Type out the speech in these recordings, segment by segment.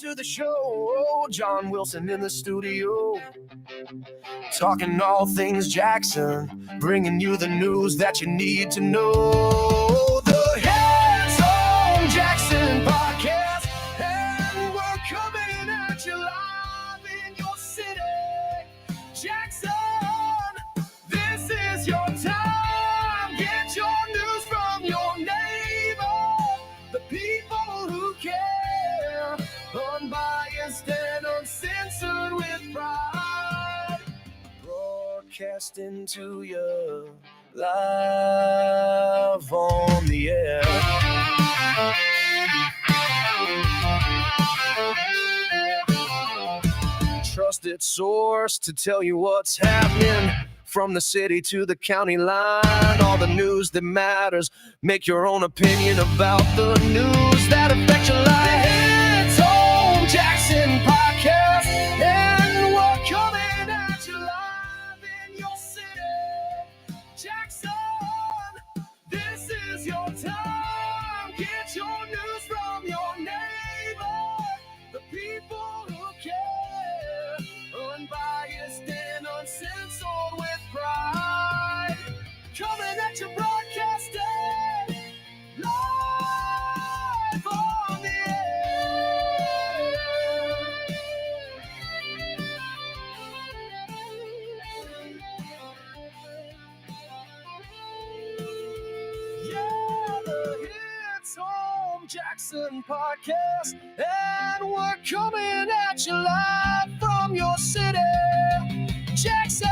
to the show. John Wilson in the studio, talking all things Jackson, bringing you the news that you need to know. The Heads on Jackson podcast, and we're coming at you live in your city, Jackson. This is your time. Get your news from your neighbor, the people who care, unbiased and uncensored with pride, broadcasting to you live on the air. Trusted source to tell you what's happening from the city to the county line. All the news that matters. Make your own opinion about the news that affect your life. It's Home Jackson Podcast, and we're coming at you live in your city, Jackson. This is your time. Get your news from your neighbor, the people who care, unbiased and uncensored with pride. Coming at you broadcasting live on the air. Yeah, the It's Home Jackson Podcast, and we're coming at you live from your city, Jackson,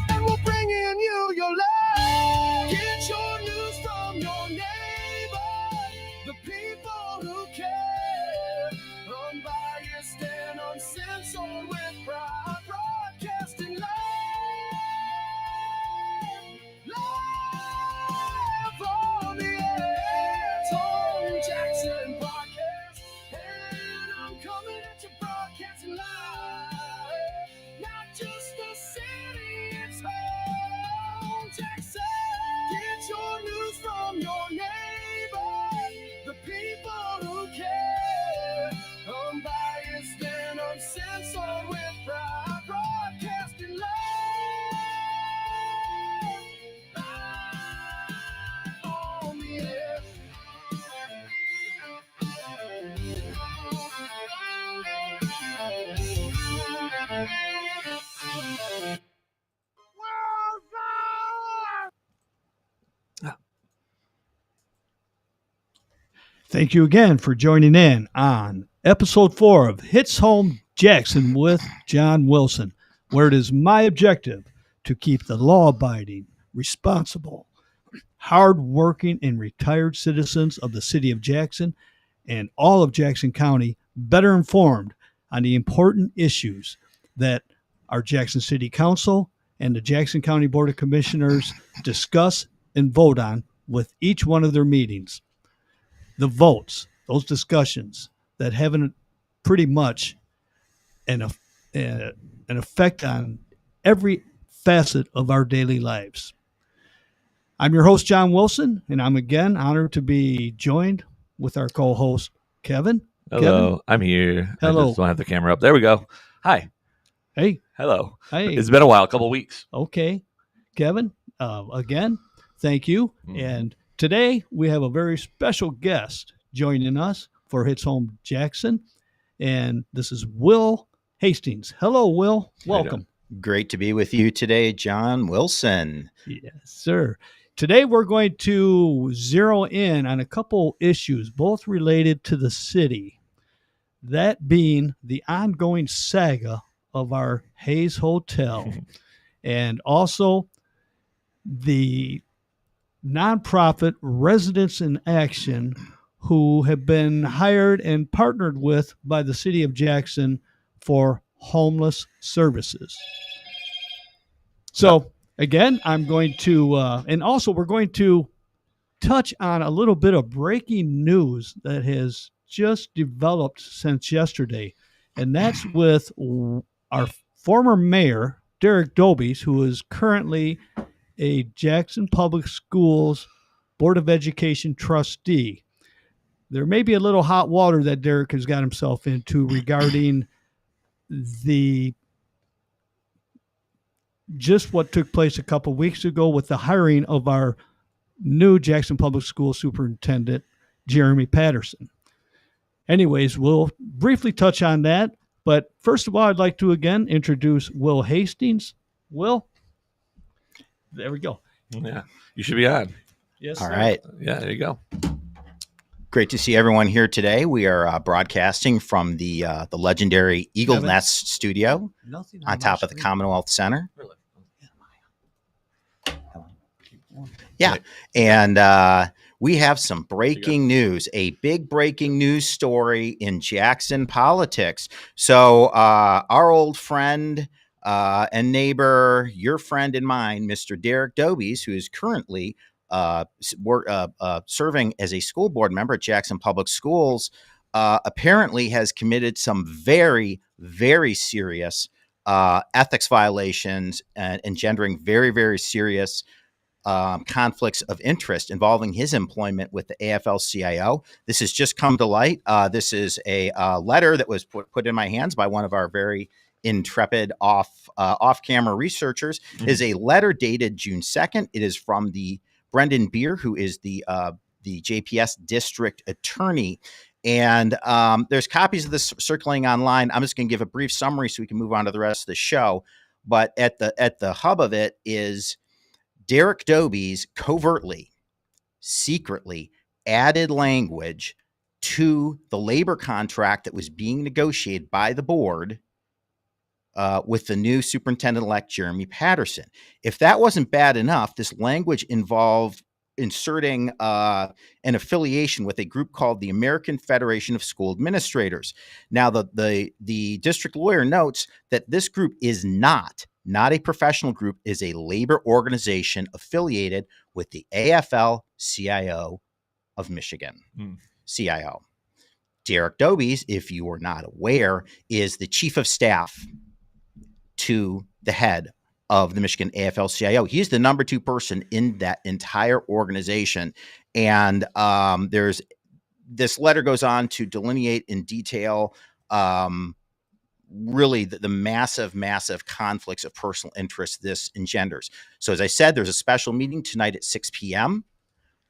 and we're bringing you your life. Get your news from your neighbor, the people who care, unbiased and uncensored with pride, broadcasting live on the air. It's Home Jackson Podcast, and I'm coming at you broadcasting live. Not just the city, it's Home Jackson. Get your news from your neighbor, the people who care, unbiased and uncensored with pride, broadcasting live on the air. Thank you again for joining in on Episode 4 of Hits Home Jackson with John Wilson, where it is my objective to keep the law-abiding, responsible, hard-working, and retired citizens of the city of Jackson and all of Jackson County better informed on the important issues that our Jackson City Council and the Jackson County Board of Commissioners discuss and vote on with each one of their meetings. The votes, those discussions that have pretty much an effect on every facet of our daily lives. I'm your host, John Wilson, and I'm again honored to be joined with our co-host, Kevin. Hello, Kevin? I'm here. Hello. I just don't have the camera up. There we go. Hi. Hey. Hello. Hey. It's been a while, a couple weeks. Okay. Kevin, again, thank you. And today we have a very special guest joining us for Hits Home Jackson, and this is Will Hastings. Hello, Will. Welcome. Great to be with you today, John Wilson. Yes, sir. Today we're going to zero in on a couple issues, both related to the city. That being the ongoing saga of our Hayes Hotel, and also the nonprofit Residents in Action, who have been hired and partnered with by the city of Jackson for homeless services. So again, I'm going to, and also we're going to touch on a little bit of breaking news that has just developed since yesterday. And that's with our former mayor, Derek Dobies, who is currently a Jackson Public Schools Board of Education trustee. there may be a little hot water that Derek has got himself into regarding just what took place a couple weeks ago with the hiring of our new Jackson Public School Superintendent, Jeremy Patterson. Anyways, we'll briefly touch on that. But first of all, I'd like to again introduce Will Hastings. Will, there we go. Yeah, you should be on. Yes, All sir. right. Yeah, there you go. Great to see everyone here today. We are broadcasting from the legendary Eagle Kevin? Nest studio Nothing on top of the Commonwealth Center. Really? Yeah. Right. And we have some breaking news, a big breaking news story in Jackson politics. So our old friend and neighbor, your friend and mine, Mr. Derek Dobies, who is currently serving as a school board member at Jackson Public Schools, apparently has committed some very, very serious ethics violations and engendering very, very serious conflicts of interest involving his employment with the AFL-CIO. This has just come to light. This is a letter that was put in my hands by one of our very intrepid off-camera researchers. Mhm. It is a letter dated June 2nd. It is from the Brendan Beer, who is the JPS district attorney. And there's copies of this circulating online. I'm just going to give a brief summary so we can move on to the rest of the show. But at the hub of it is Derek Dobies covertly, secretly added language to the labor contract that was being negotiated by the board with the new superintendent-elect Jeremy Patterson. If that wasn't bad enough, this language involved inserting an affiliation with a group called the American Federation of School Administrators. Now, the district lawyer notes that this group is not a professional group, is a labor organization affiliated with the AFL-CIO of Michigan. CIO. Derek Dobies, if you are not aware, is the chief of staff to the head of the Michigan AFL-CIO. He's the number 2 person in that entire organization. And there's this letter goes on to delineate in detail really the massive, massive conflicts of personal interest this engenders. So as I said, there's a special meeting tonight at 6 p.m.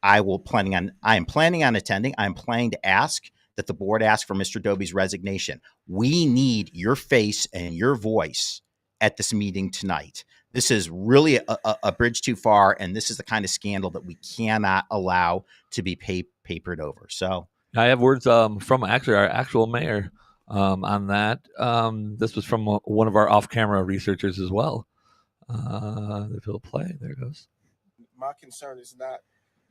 I am planning on attending. I'm planning to ask that the board ask for Mr. Dobies' resignation. We need your face and your voice at this meeting tonight. This is really a bridge too far, and this is the kind of scandal that we cannot allow to be papered over. So I have words from actually our actual mayor on that. This was from one of our off-camera researchers as well. If it'll play, there it goes. My concern is not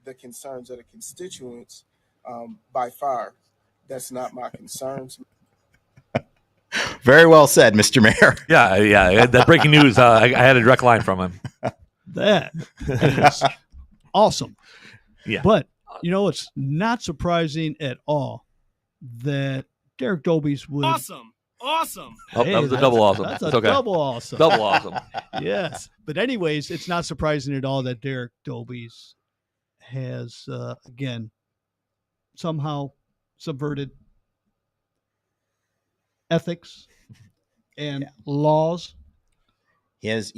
the concerns of the constituents. By far, that's not my concerns. very well said, Mr. Mayor. Yeah. That breaking news. I had a direct line from him. That is awesome. Yeah. But, it's not surprising at all that Derek Dobies would. Awesome. Oh, that was a double awesome. That's It's a okay. double awesome. Double awesome. Yes. But anyways, it's not surprising at all that Derek Dobies has, again, somehow subverted ethics and laws. His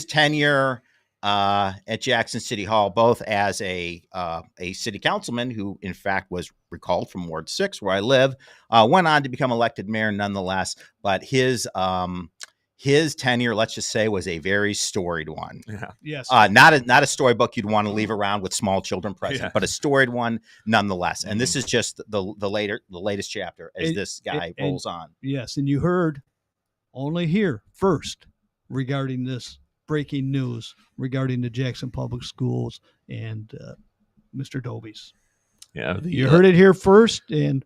tenure at Jackson City Hall, both as a city councilman who, in fact, was recalled from Ward 6, where I live, went on to become elected mayor nonetheless. But his tenure, let's just say, was a very storied one. Yeah. Yes. Not a storybook you'd want to leave around with small children present, Yeah. but a storied one nonetheless. And this is just the latest chapter as this guy rolls on. Yes. And you heard only here first regarding this breaking news regarding the Jackson Public Schools and Mr. Dobies. Yeah. You heard it here first, and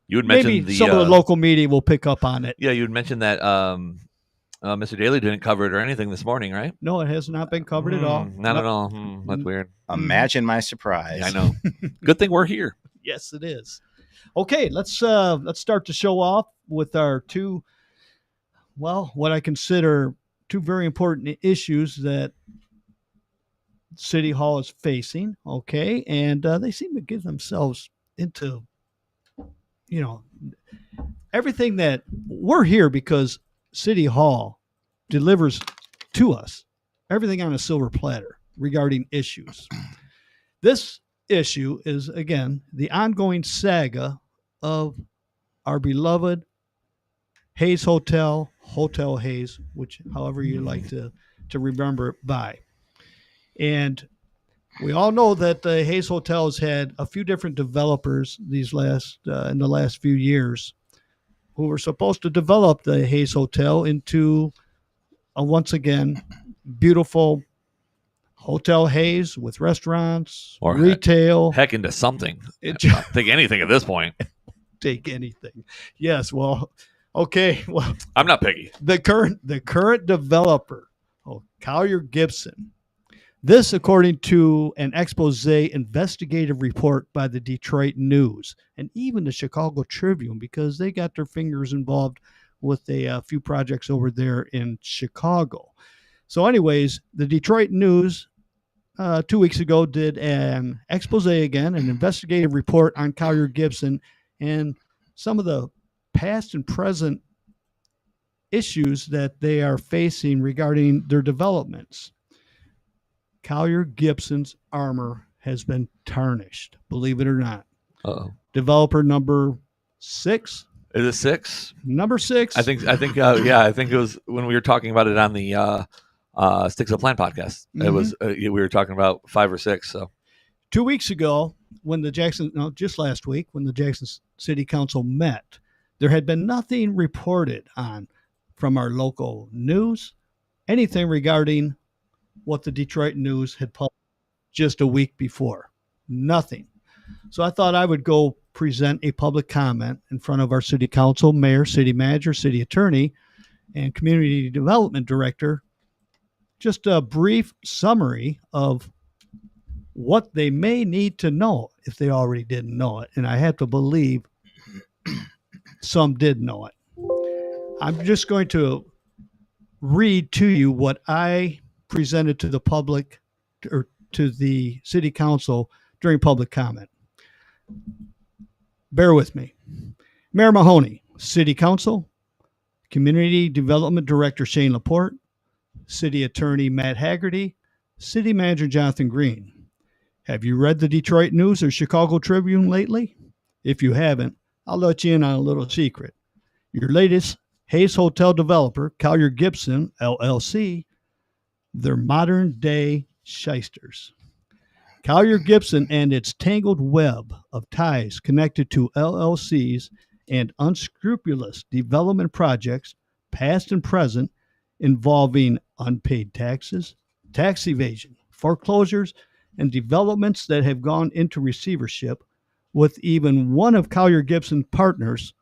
You had maybe mentioned some of the local media will pick up on it. Yeah, you had mentioned that Mr. Daly didn't cover it or anything this morning, right? No, it has not been covered at all. Not at all. That's weird. Imagine my surprise. Yeah, I know. Good thing we're here. Yes, it is. Okay, let's start the show off with our two, what I consider two very important issues that City Hall is facing. Okay, and they seem to give themselves into, everything that we're here because City Hall delivers to us everything on a silver platter regarding issues. This issue is, again, the ongoing saga of our beloved Hayes Hotel, Hotel Hayes, which however you like to remember it by. And we all know that the Hayes Hotel has had a few different developers in the last few years who were supposed to develop the Hayes Hotel into a, once again, beautiful Hotel Hayes with restaurants, Or retail. Heck, into something. It I'll take anything at this point. take anything. Yes, well, okay. Well, I'm not picky. the current developer, Collier Gibson. This, according to an expose investigative report by the Detroit News and even the Chicago Tribune, because they got their fingers involved with a few projects over there in Chicago. So anyways, the Detroit News 2 weeks ago did an expose again, an investigative report on Collier Gibson and some of the past and present issues that they are facing regarding their developments. Collier Gibson's armor has been tarnished, believe it or not. Uh-oh. Developer number 6. Is it 6? Number 6. I think I think it was when we were talking about it on the Sticks of Plan podcast. It was we were talking about 5 or 6. So 2 weeks ago, when just last week, when the Jackson City Council met, there had been nothing reported on from our local news, anything regarding what the Detroit News had published just a week before. Nothing. So I thought I would go present a public comment in front of our city council, mayor, city manager, city attorney, and community development director. Just a brief summary of what they may need to know if they already didn't know it. And I have to believe some did know it. I'm just going to read to you what I presented to the public or to the city council during public comment. Bear with me. Mayor Mahoney, City Council, Community Development Director Shane Laporte, City Attorney Matt Haggerty, City Manager Jonathan Green. Have you read the Detroit News or Chicago Tribune lately? If you haven't, I'll let you in on a little secret. Your latest Hayes Hotel developer, Collier Gibson, LLC, they're modern-day shysters. Collier Gibson and its tangled web of ties connected to LLCs and unscrupulous development projects, past and present, involving unpaid taxes, tax evasion, foreclosures, and developments that have gone into receivership, with even one of Collier Gibson's partners,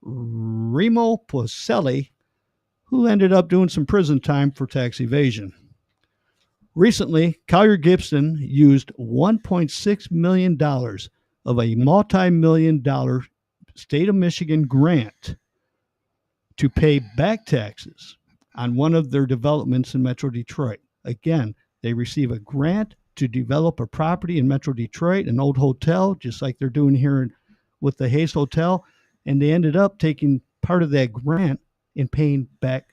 Remo Poselli, who ended up doing some prison time for tax evasion. Recently, Collier Gibson used $1.6 million of a multi-million-dollar state of Michigan grant to pay back taxes on one of their developments in Metro Detroit. Again, they receive a grant to develop a property in Metro Detroit, an old hotel, just like they're doing here with the Hayes Hotel, and they ended up taking part of that grant and paying back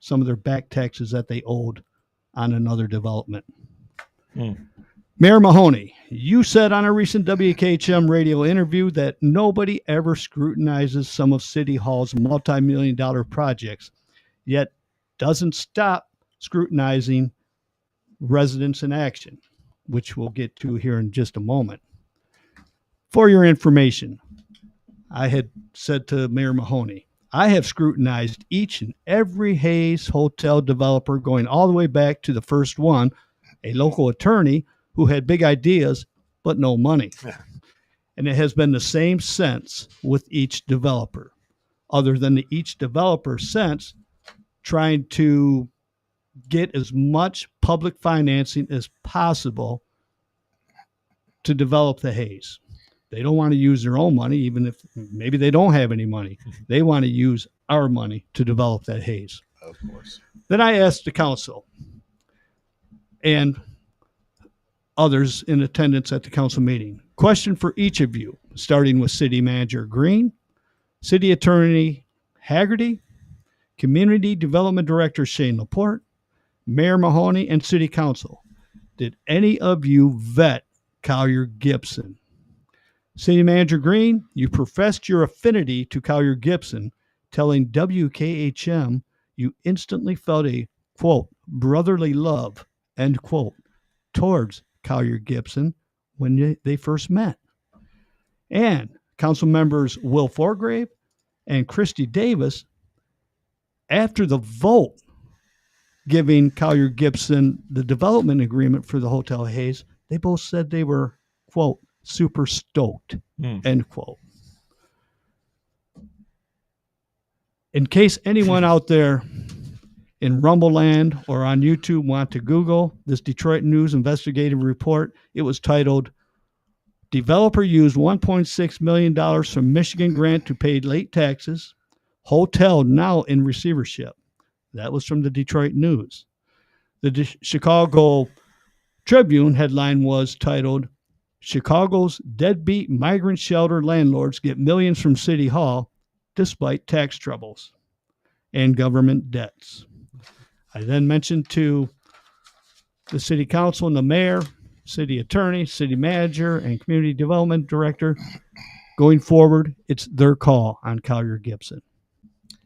some of their back taxes that they owed on another development. Mayor Mahoney, you said on a recent WKHM radio interview that nobody ever scrutinizes some of City Hall's multi-million-dollar projects, yet doesn't stop scrutinizing residents in action, which we'll get to here in just a moment. For your information, I had said to Mayor Mahoney, I have scrutinized each and every Hayes Hotel developer going all the way back to the first one, a local attorney who had big ideas but no money. And it has been the same since with each developer, other than each developer since trying to get as much public financing as possible to develop the Hayes. They don't want to use their own money, even if maybe they don't have any money. They want to use our money to develop that Hayes. Of course. Then I asked the council and others in attendance at the council meeting, Question for each of you, starting with City Manager Green, City Attorney Haggerty, Community Development Director Shane Laporte, Mayor Mahoney, and City Council. Did any of you vet Collier Gibson? City Manager Green, you professed your affinity to Collier Gibson, telling WKHM you instantly felt a, quote, brotherly love, end quote, towards Collier Gibson when they first met. And council members Will Forgrave and Christy Davis, after the vote giving Collier Gibson the development agreement for the Hotel Hayes, they both said they were, quote, super stoked, end quote. In case anyone out there in Rumbleland or on YouTube want to Google this Detroit News investigative report, it was titled, Developer Used $1.6 million from Michigan grant to pay late taxes. Hotel now in receivership. That was from the Detroit News. The Chicago Tribune headline was titled, Chicago's deadbeat migrant shelter landlords get millions from City Hall despite tax troubles and government debts. I then mentioned to the City Council and the Mayor, City Attorney, City Manager, and Community Development Director, going forward, it's their call on Collier Gibson.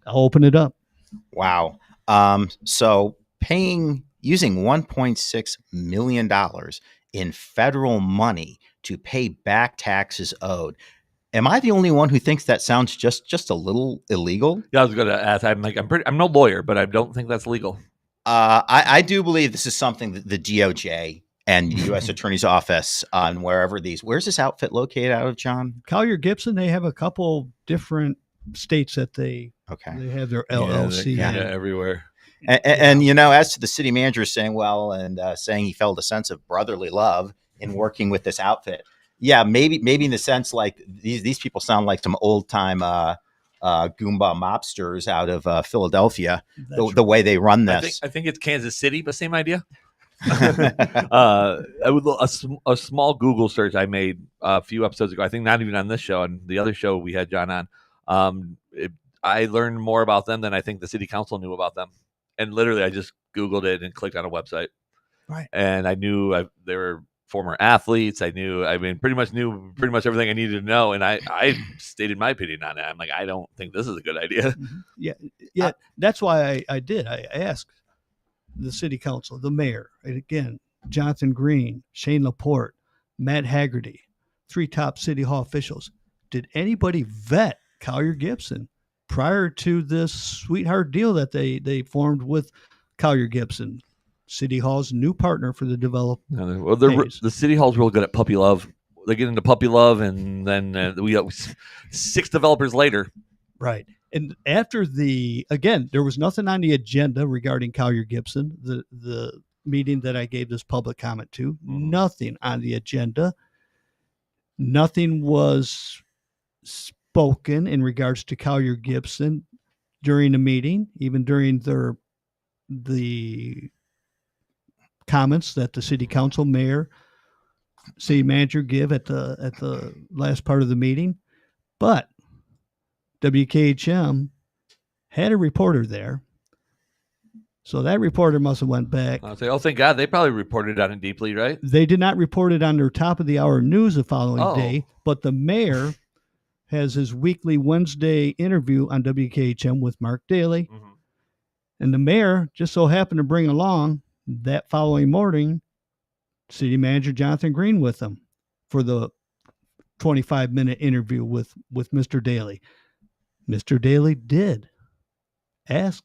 I'll open it up. Wow. So using $1.6 million in federal money to pay back taxes owed. Am I the only one who thinks that sounds just a little illegal? Yeah, I was going to ask. I'm no lawyer, but I don't think that's legal. I do believe this is something that the DOJ and the U.S. Attorney's Office on where's this outfit located out of, John? Collier Gibson, they have a couple different states that they have their LLC. Yeah, everywhere. And you know, as to the city manager saying, saying he felt a sense of brotherly love in working with this outfit. Yeah, maybe in the sense like these people sound like some old time Goomba mobsters out of Philadelphia. The way they run this. I think it's Kansas City, but same idea. A small Google search I made a few episodes ago. I think not even on this show, and the other show we had John on. I learned more about them than I think the city council knew about them. And literally, I just Googled it and clicked on a website. Right. And I knew they were former athletes. Pretty much everything I needed to know. And I stated my opinion on it. I'm like, I don't think this is a good idea. Mm-hmm. Yeah. That's why I did. I asked the city council, the mayor, and again, Jonathan Green, Shane Laporte, Matt Haggerty, 3 top City Hall officials. Did anybody vet Collier Gibson prior to this sweetheart deal that they formed with Collier Gibson, City Hall's new partner for the development? Well, the City Hall's real good at puppy love. They get into puppy love, and then we got 6 developers later. Right. And after there was nothing on the agenda regarding Collier Gibson, the meeting that I gave this public comment to, nothing on the agenda. Nothing was spoken in regards to Collier Gibson during the meeting, even during the comments that the city council, mayor, city manager give at the last part of the meeting. But WKHM had a reporter there, so that reporter must have went back. I'll say, oh, thank God, they probably reported on it deeply, right? They did not report it on their top of the hour news the following day, but the mayor has his weekly Wednesday interview on WKHM with Mark Daly, and the mayor just so happened to bring along that following morning city manager Jonathan Green with him for the 25-minute interview with Mr. Daly. Mr. Daly did ask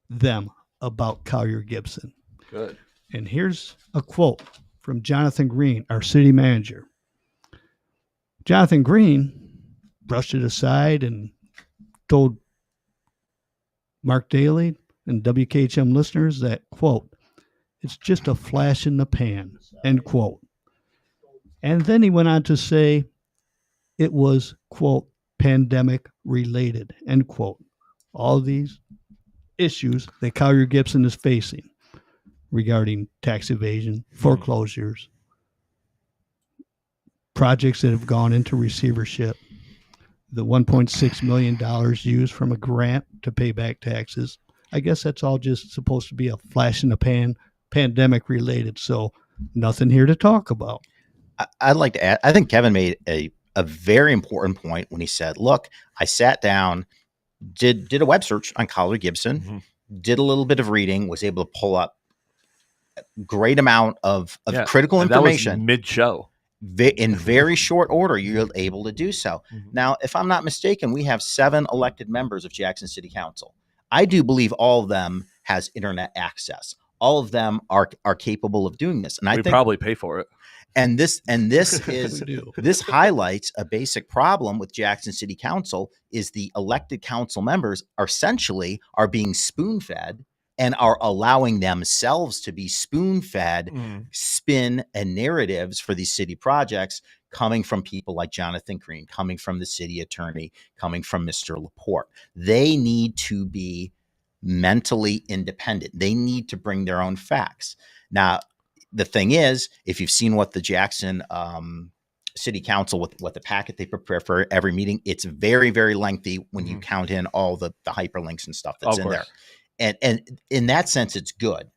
them about Collier Gibson. Good. And here's a quote from Jonathan Green, our city manager. Jonathan Green brushed it aside and told Mark Daly and WKHM listeners that, quote, it's just a flash in the pan, end quote. And then he went on to say it was, quote, pandemic related, end quote. All these issues that Collier Gibson is facing regarding tax evasion, foreclosures, projects that have gone into receivership, the $1.6 million used from a grant to pay back taxes. I guess that's all just supposed to be a flash in the pan, pandemic related. So nothing here to talk about. I'd like to add, I think Kevin made a very important point when he said, look, I sat down, did a web search on Collier Gibson, did a little bit of reading, was able to pull up a great amount of critical information mid-show. In very short order. You're able to do so. Now, if I'm not mistaken, we have 7 elected members of Jackson City Council. I do believe all of them has internet access. All of them are capable of doing this, and I think probably pay for it. And this is this highlights a basic problem with Jackson City Council is the elected council members are being spoon-fed and are allowing themselves to be spoon-fed spin and narratives for these city projects coming from people like Jonathan Green, coming from the city attorney, coming from Mr. Laporte. They need to be mentally independent. They need to bring their own facts. Now, the thing is, if you've seen what the Jackson City Council, what the packet they prepare for every meeting, it's very, very lengthy when you count in all the hyperlinks and stuff that's in there. And in that sense, it's good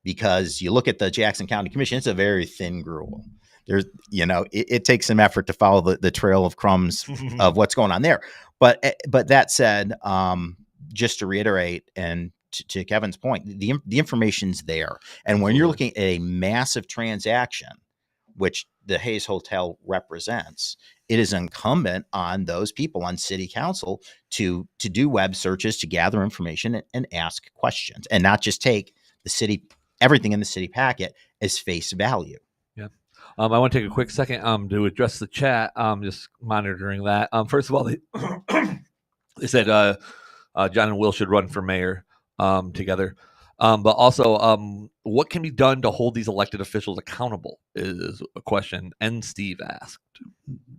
because you look at the Jackson County Commission, it's a very thin gruel. There's, it takes some effort to follow the trail of crumbs of what's going on there. But that said, just to reiterate and to Kevin's point, the information's there. And when you're looking at a massive transaction, which the Hayes Hotel represents, it is incumbent on those people on city council to do web searches, to gather information and ask questions, and not just take everything in the city packet as face value. Yeah. I want to take a quick second to address the chat. Just monitoring that. First of all, they said John and Will should run for mayor together. But also, what can be done to hold these elected officials accountable is a question. And Steve asked.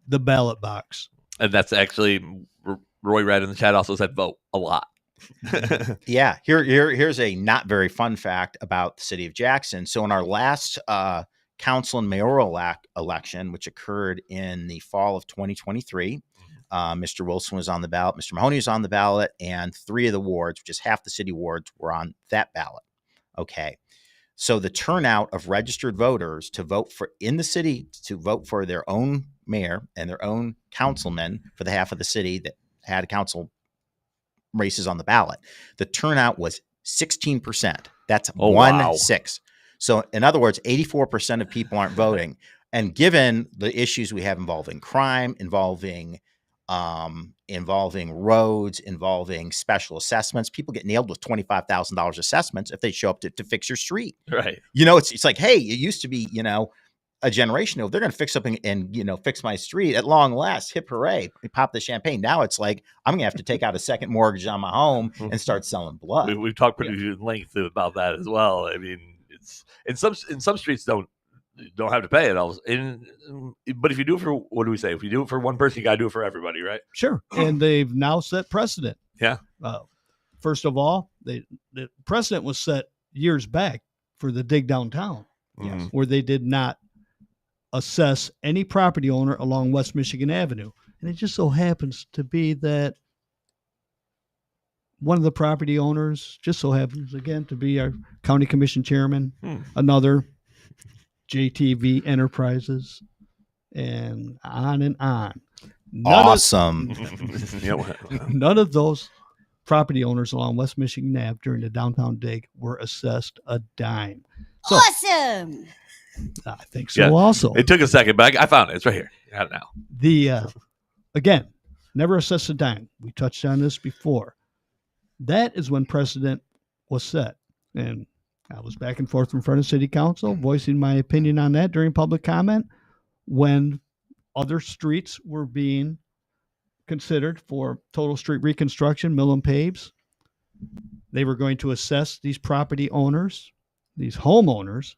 The ballot box. And that's actually, Roy Red in the chat also said vote a lot. Yeah. Here's a not very fun fact about the city of Jackson. So in our last council and mayoral election, which occurred in the fall of 2023, Mr. Wilson was on the ballot, Mr. Mahoney was on the ballot, and 3 of the wards, which is half the city wards, were on that ballot. Okay. So the turnout of registered voters to vote in the city, to vote for their own mayor and their own councilman for the half of the city that had council races on the ballot, the turnout was 16%. That's 1/6. So in other words, 84% of people aren't voting. And given the issues we have involving crime, involving roads, involving special assessments, people get nailed with $25,000 assessments if they show up to fix your street. Right. It's like, hey, it used to be, a generation ago, they're going to fix up and fix my street at long last. Hip hooray. We pop the champagne. Now it's like, I'm going to have to take out a second mortgage on my home and start selling blood. We've talked pretty in length about that as well. I mean, it's in some streets don't have to pay it all. But if you do it for, what do we say? If you do it for one person, you got to do it for everybody, right? Sure. And they've now set precedent. Yeah. First of all, the precedent was set years back for the dig downtown, where they did not assess any property owner along West Michigan Avenue. And it just so happens to be that one of the property owners just so happens, again, to be our county commission chairman, another JTV Enterprises, and on. Awesome. None of those property owners along West Michigan Ave during the downtown dig were assessed a dime. So, awesome. I think so also. It took a second, but I found it. It's right here. I got it now. Again, never assessed a dime. We touched on this before. That is when precedent was set. And I was back and forth in front of city council, voicing my opinion on that during public comment when other streets were being considered for total street reconstruction, mill and paves. They were going to assess these property owners, these homeowners,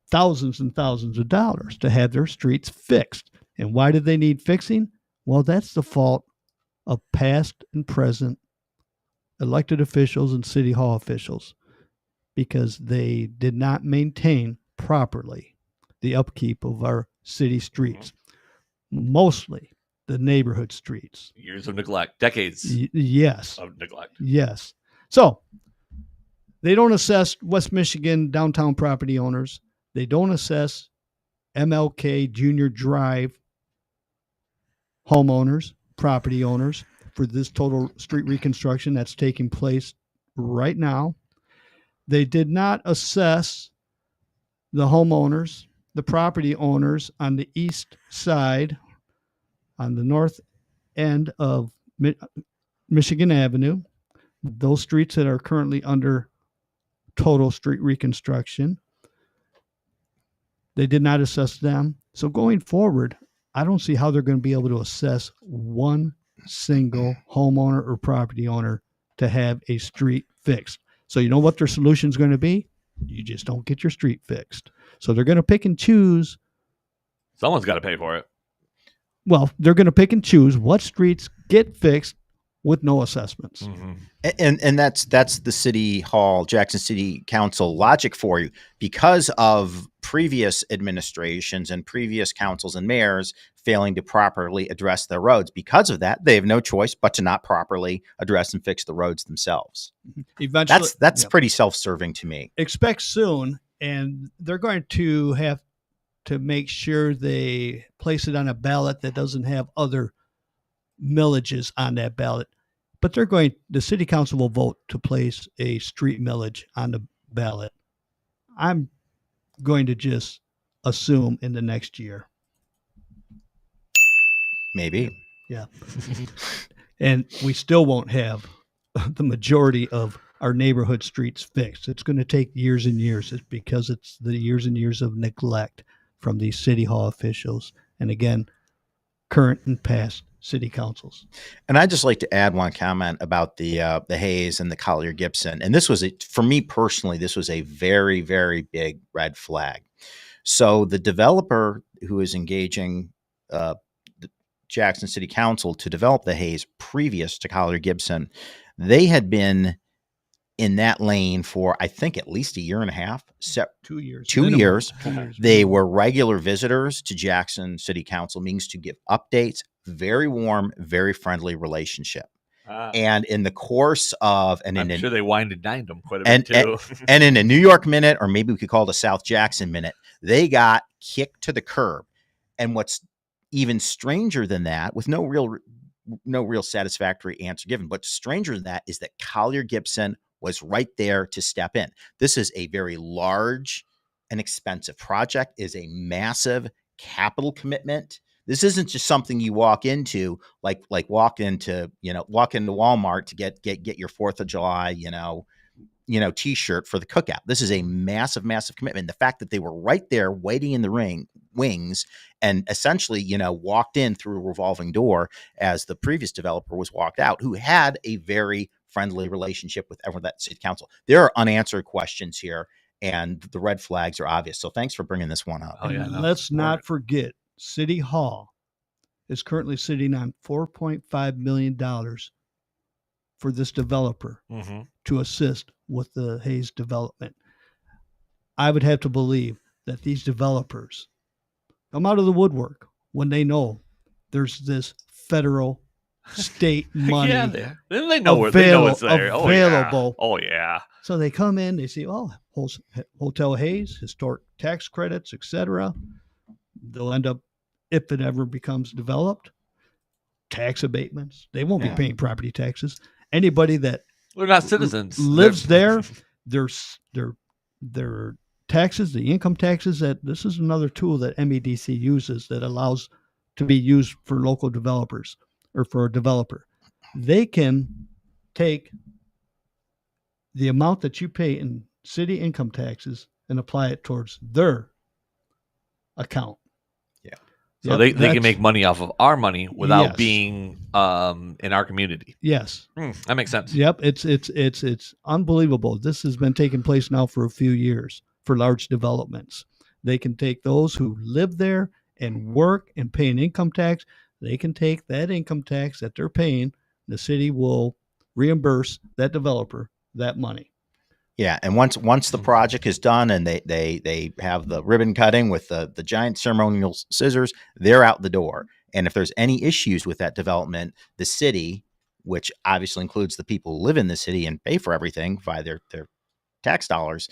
thousands and thousands of dollars to have their streets fixed. And why did they need fixing? Well, that's the fault of past and present elected officials and city hall officials, because they did not maintain properly the upkeep of our city streets, mostly the neighborhood streets. Years of neglect, decades Yes. of neglect. Yes. So they don't assess West Michigan downtown property owners. They don't assess MLK Junior Drive homeowners, property owners for this total street reconstruction that's taking place right now. They did not assess the homeowners, the property owners on the east side, on the north end of Michigan Avenue, those streets that are currently under total street reconstruction. They did not assess them. So going forward, I don't see how they're going to be able to assess one single homeowner or property owner to have a street fixed. So you know what their solution is going to be? You just don't get your street fixed. So they're going to pick and choose. Someone's got to pay for it. Well, they're going to pick and choose what streets get fixed with no assessments. Mm-hmm. And that's the City Hall, Jackson City Council logic for you. Because of previous administrations and previous councils and mayors failing to properly address their roads, because of that, they have no choice but to not properly address and fix the roads themselves. Eventually, That's pretty self-serving to me. expect soon, and they're going to have to make sure they place it on a ballot that doesn't have other millages on that ballot. But the city council will vote to place a street millage on the ballot. I'm going to just assume in the next year. Maybe. Yeah. And we still won't have the majority of our neighborhood streets fixed. It's going to take years and years. It's because it's the years and years of neglect from these city hall officials. And again, current and past city councils. And I'd just like to add one comment about the Hayes and the Collier Gibson. And this was, for me personally, this was a very, very big red flag. So the developer who is engaging the Jackson City Council to develop the Hayes previous to Collier Gibson, they had been in that lane for, I think, at least a year and a half. 2 years. 2 Minimum. years. 2 years. They were regular visitors to Jackson City Council meetings to give updates. Very warm, very friendly relationship. And in the course of, I'm sure they wined and dined them quite a bit too. and in a New York minute, or maybe we could call it a South Jackson minute, they got kicked to the curb. And what's even stranger than that, with no real satisfactory answer given, but stranger than that is that Collier Gibson was right there to step in. This is a very large and expensive project, is a massive capital commitment. This isn't just something you walk into, like walk into Walmart to get your 4th of July, T-shirt for the cookout. This is a massive, massive commitment. The fact that they were right there waiting in the wings and essentially, walked in through a revolving door as the previous developer was walked out, who had a very friendly relationship with everyone at city council. There are unanswered questions here, and the red flags are obvious. So thanks for bringing this one up. Oh, yeah, no, let's not forget, City Hall is currently sitting on $4.5 million for this developer to assist with the Hayes development. I would have to believe that these developers come out of the woodwork when they know there's this federal state money they know where they know it's there. available. Oh yeah. So they come in, they see, Hotel Hayes, historic tax credits, etc. They'll end up, if it ever becomes developed, tax abatements. They won't be paying property taxes. Anybody that they're not citizens lives there, their taxes, the income taxes, that this is another tool that MEDC uses that allows to be used for local developers or for a developer. They can take the amount that you pay in city income taxes and apply it towards their account. So they can make money off of our money without being in our community. Yes. That makes sense. Yep. It's unbelievable. This has been taking place now for a few years for large developments. They can take those who live there and work and pay an income tax. They can take that income tax that they're paying. The city will reimburse that developer that money. Yeah, and once the project is done and they have the ribbon cutting with the giant ceremonial scissors, they're out the door. And if there's any issues with that development, the city, which obviously includes the people who live in the city and pay for everything via their tax dollars,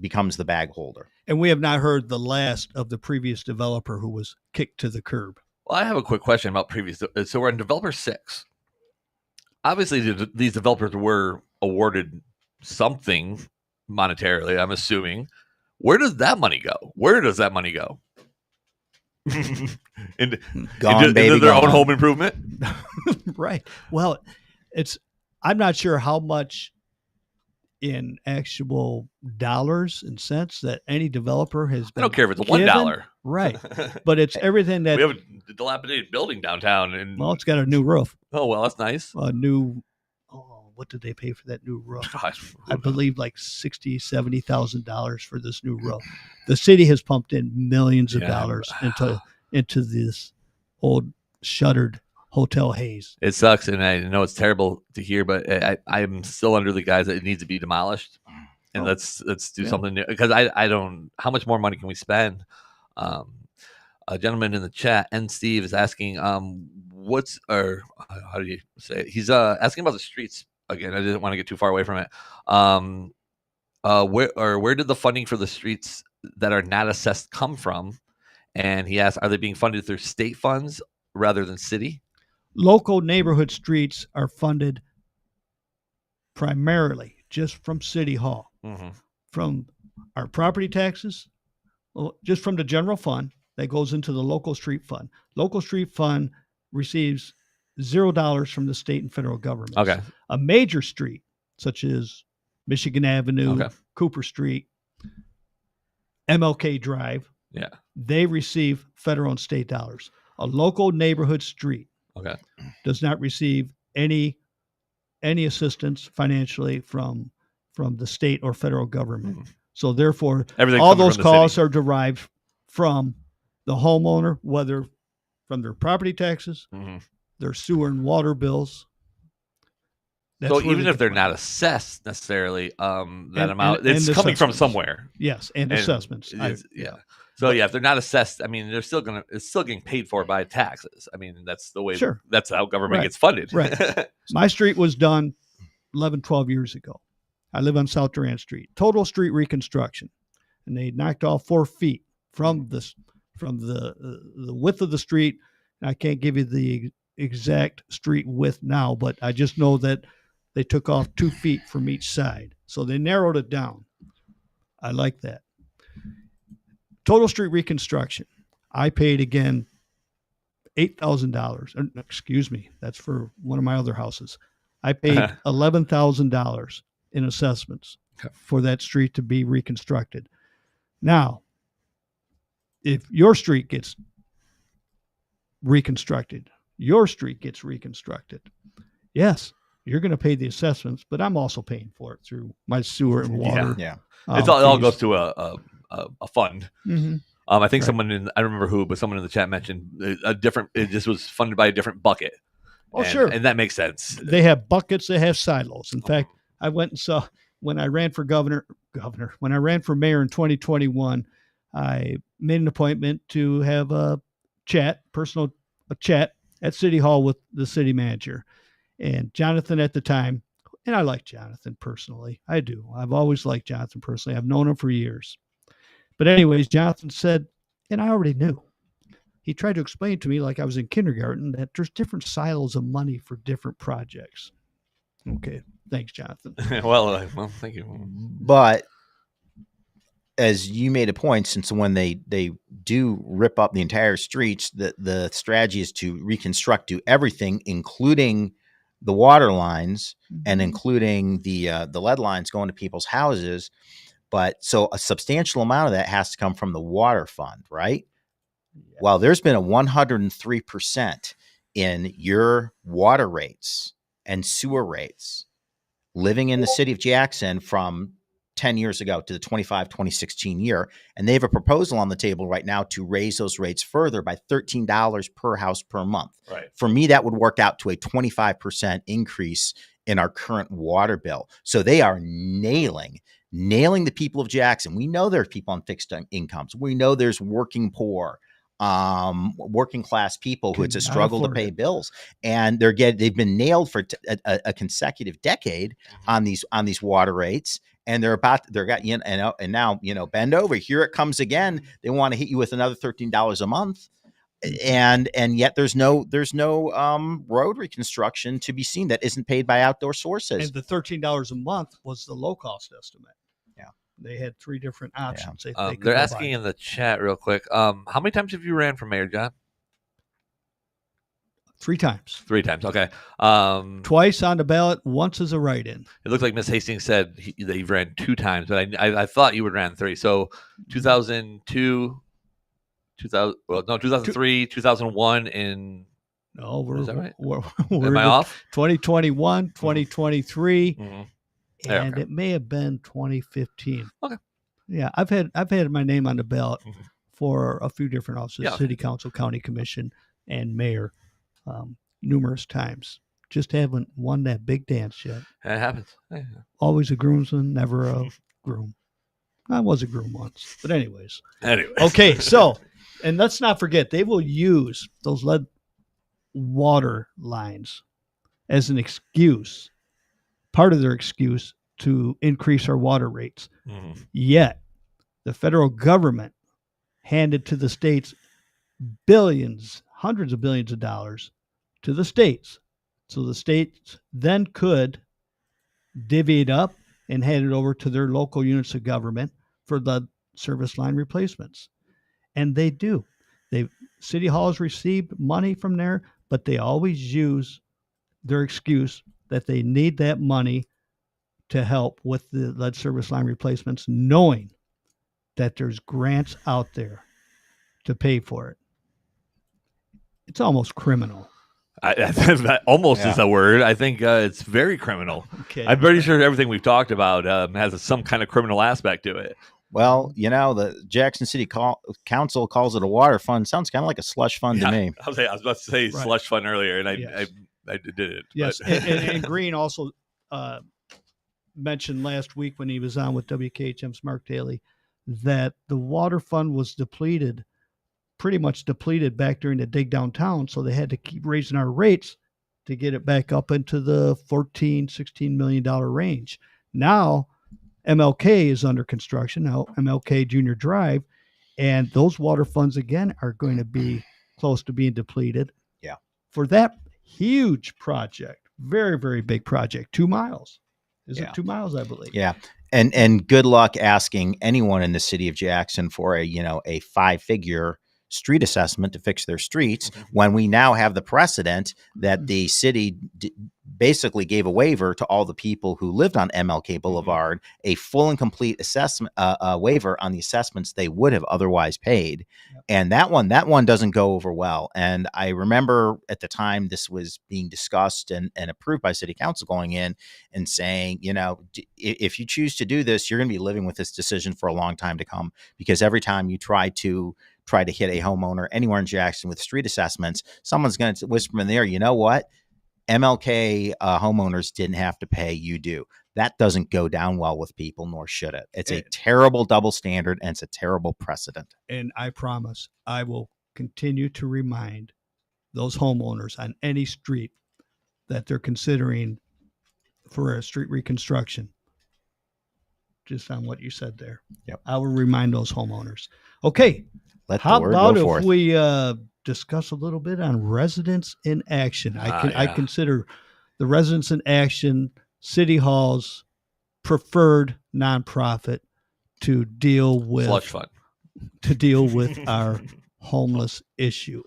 becomes the bag holder. And we have not heard the last of the previous developer who was kicked to the curb. Well, I have a quick question about previous. So we're in developer 6. Obviously, these developers were awarded something monetarily, I'm assuming. Where does that money go? Gone, into baby, their gone. own home improvement? Right. Well, I'm not sure how much in actual dollars and cents that any developer has I been don't care if it's given. $1. Right. But it's everything that, We have a dilapidated building downtown, and well, it's got a new roof, oh well, that's nice. What did they pay for that new roof? Gosh, I believe like $60,000-$70,000 for this new roof. The city has pumped in millions of dollars into this old shuttered Hotel Hayes. it sucks, and I know it's terrible to hear, but I'm still under the guise that it needs to be demolished, and let's do something new, because I don't. How much more money can we spend? A gentleman in the chat, and Steve, is asking, how do you say it? He's asking about the streets again. I didn't want to get too far away from it. Where did the funding for the streets that are not assessed come from? And he asked, are they being funded through state funds rather than city? Local neighborhood streets are funded primarily just from City Hall, from our property taxes, just from the general fund that goes into the local street fund. Local street fund receives $0 from the state and federal government. Okay. A major street, such as Michigan Avenue, Cooper Street, MLK Drive, they receive federal and state dollars. A local neighborhood street does not receive any assistance financially from the state or federal government. So therefore, everything all those costs are derived from the homeowner, whether from their property taxes, their sewer and water bills. So even if they're not assessed necessarily, that amount, it's coming from somewhere. Yes, and assessments. So if they're not assessed, I mean, it's still getting paid for by taxes. I mean, that's the way. Sure. That's how government gets funded. Right. My street was done 11, 12 years ago. I live on South Durant Street. Total street reconstruction, and they knocked off 4 feet from the width of the street. I can't give you the exact street width now, but I just know that they took off 2 feet from each side. So they narrowed it down. I like that. Total street reconstruction. I paid again $8,000. Excuse me. That's for one of my other houses. I paid $11,000 in assessments for that street to be reconstructed. Now, if your street gets reconstructed, yes, you're going to pay the assessments, but I'm also paying for it through my sewer and water. It all goes to a fund. I think someone I don't remember who, but someone in the chat mentioned a different. It just was funded by a different bucket. Sure, and that makes sense. They have buckets. They have silos. In fact, I went and saw when I ran for when I ran for mayor in 2021. I made an appointment to have a chat at City Hall with the city manager. And Jonathan at the time, and I like Jonathan personally. I do. I've always liked Jonathan personally. I've known him for years. But anyways, Jonathan said, and I already knew, he tried to explain to me like I was in kindergarten that there's different silos of money for different projects. Okay. Thanks, Jonathan. well, thank you. But as you made a point, since when they do rip up the entire streets, the strategy is to reconstruct, do everything, including the water lines and including the lead lines going to people's houses. But so a substantial amount of that has to come from the water fund, right? Yeah. Well, there's been a 103% in your water rates and sewer rates living in the city of Jackson from 10 years ago to the 2016 year. And they have a proposal on the table right now to raise those rates further by $13 per house per month. Right. For me, that would work out to a 25% increase in our current water bill. So they are nailing the people of Jackson. We know there's people on fixed incomes. We know there's working poor, working class people who it's a Cannot struggle to afford pay it. bills, and they've been nailed for a consecutive decade on these water rates. And and now, bend over. Here it comes again. They want to hit you with another $13 a month. And yet there's no road reconstruction to be seen that isn't paid by outdoor sources. And the $13 a month was the low cost estimate. Yeah. They had 3 different options. They could They're go asking by. in the chat real quick. How many times have you ran for mayor, John? 3 times. 3 times. Okay. Twice on the ballot, once as a write-in. It looks like Miss Hastings said that he ran 2 times, but I thought you would ran 3. So 2002, 2003, 2001, and No, is that right? we're am I off? 2021, 2023, Mm-hmm. and okay. it may have been 2015. Okay. Yeah, I've had my name on the ballot Mhm. for a few different offices, Yeah. city council, county commission, and mayor, numerous times. Just haven't won that big dance yet. It happens. Yeah. Always a groomsman, never a groom. I was a groom once, but anyways. Anyway. Okay, so, and let's not forget, they will use those lead water lines as an excuse, part of their excuse to increase our water rates. Mhm. Yet, the federal government handed to the states billions, hundreds of billions of dollars to the states. So the states then could divvy it up and hand it over to their local units of government for the service line replacements. And they do. City halls received money from there, but they always use their excuse that they need that money to help with the lead service line replacements, knowing that there's grants out there to pay for it. It's almost criminal. That almost Yeah. is a word. I think it's very criminal. Okay. I'm pretty sure everything we've talked about has some kind of criminal aspect to it. Well, the Jackson City Council calls it a water fund. Sounds kind of like a slush fund to me. I was about to say Right. slush fund earlier, and Yes. I did it. Yes, but- and Green also mentioned last week when he was on with WKHM's Mark Daly that the water fund was pretty much depleted back during the dig downtown, so they had to keep raising our rates to get it back up into the $14-16 million range. Now, MLK is under construction, now MLK Junior Drive, and those water funds again are going to be close to being depleted. Yeah. For that huge project, very, very big project, 2 miles. Is Yeah. it 2 miles, I believe? Yeah. And good luck asking anyone in the city of Jackson for a 5-figure street assessment to fix their streets when we now have the precedent that the city basically gave a waiver to all the people who lived on MLK Boulevard, a full and complete assessment waiver on the assessments they would have otherwise paid. Yep. And that one doesn't go over well. And I remember at the time this was being discussed and approved by city council going in and saying, if you choose to do this, you're going to be living with this decision for a long time to come, because every time you try to hit a homeowner anywhere in Jackson with street assessments, someone's going to whisper in there, you know what? MLK homeowners didn't have to pay, you do. That doesn't go down well with people, nor should it. It's a terrible double standard, and it's a terrible precedent. And I promise I will continue to remind those homeowners on any street that they're considering for a street reconstruction, just on what you said there. Yep. I will remind those homeowners. Okay. Let How the word about go if forth. we discuss a little bit on residents in action? I Yeah. consider the residents in action City Hall's preferred nonprofit to deal with slush fund. our homeless issue.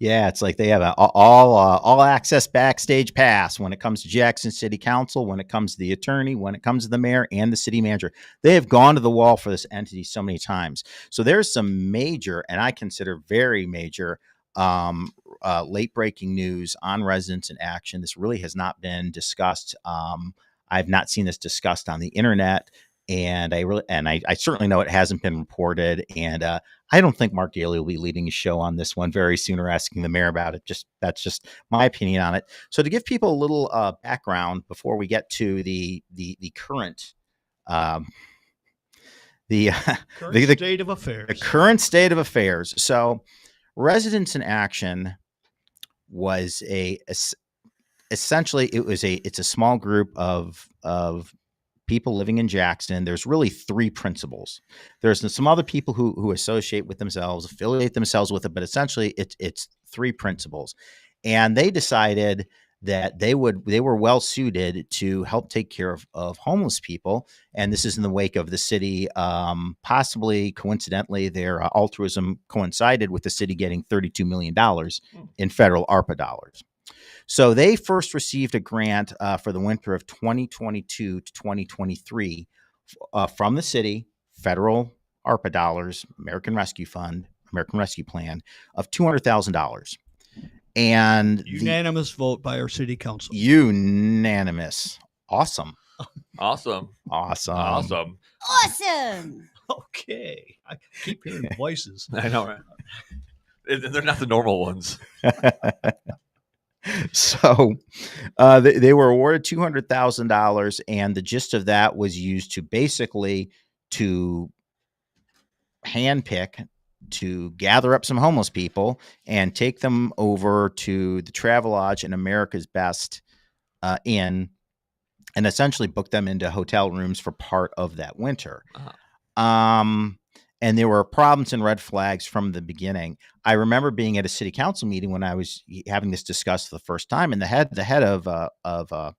Yeah, it's like they have an all access backstage pass when it comes to Jackson City Council, when it comes to the attorney, when it comes to the mayor and the city manager. They have gone to the wall for this entity so many times. So there's some major, and I consider very major, late breaking news on residents in action. This really has not been discussed. I've not seen this discussed on the internet. And I certainly know it hasn't been reported. And I don't think Mark Daly will be leading a show on this one very soon or asking the mayor about it. That's just my opinion on it. So to give people a little background before we get to the current the State of affairs. The current state of affairs. So Residents in Action was essentially it's a small group of people living in Jackson. There's really three principles. There's some other people who associate with themselves, affiliate themselves with it, but essentially it's three principles. And they decided that they were well suited to help take care of homeless people. And this is in the wake of the city, possibly coincidentally, their altruism coincided with the city getting $32 million in federal ARPA dollars. So they first received a grant for the winter of 2022 to 2023 from the city, federal ARPA dollars, American Rescue Fund, American Rescue Plan of $200,000. And unanimous vote by our city council. Unanimous. Awesome. Awesome. Okay. I keep hearing voices. I know, right? They're not the normal ones. So they were awarded $200,000, and the gist of that was used to basically to handpick, to gather up some homeless people and take them over to the Travelodge and America's Best Inn, and essentially book them into hotel rooms for part of that winter. And there were problems and red flags from the beginning. I remember being at a city council meeting when I was having this discussed for the first time, and the head of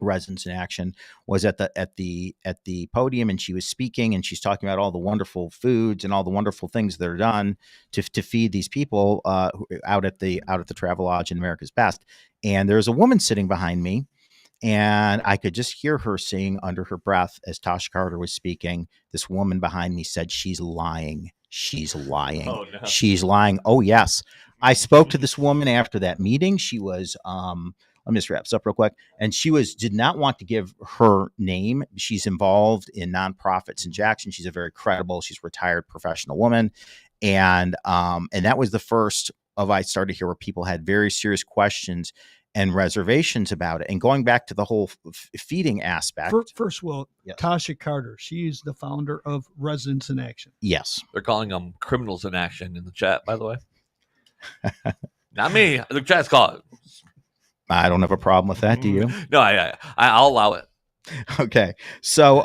Residents in Action was at the podium, and she was speaking, and she's talking about all the wonderful foods and all the wonderful things that are done to feed these people out at the Travelodge in America's Best. And there's a woman sitting behind me, and I could just hear her saying under her breath as Tasha Carter was speaking, this woman behind me said, "She's lying. She's lying. Oh, no. She's lying." Oh, yes. I spoke to this woman after that meeting. She was, let me just wrap this up real quick. And she did not want to give her name. She's involved in nonprofits in Jackson. She's a very credible, she's a retired professional woman. And that was the first I started to hear where people had very serious questions and reservations about it. And going back to the whole feeding aspect. First of all, yes. Tasha Carter, she's the founder of Residents in Action. Yes. They're calling them criminals in action in the chat, by the way. Not me. The chat's called. I don't have a problem with that. Do you? No, I'll allow it. Okay. So,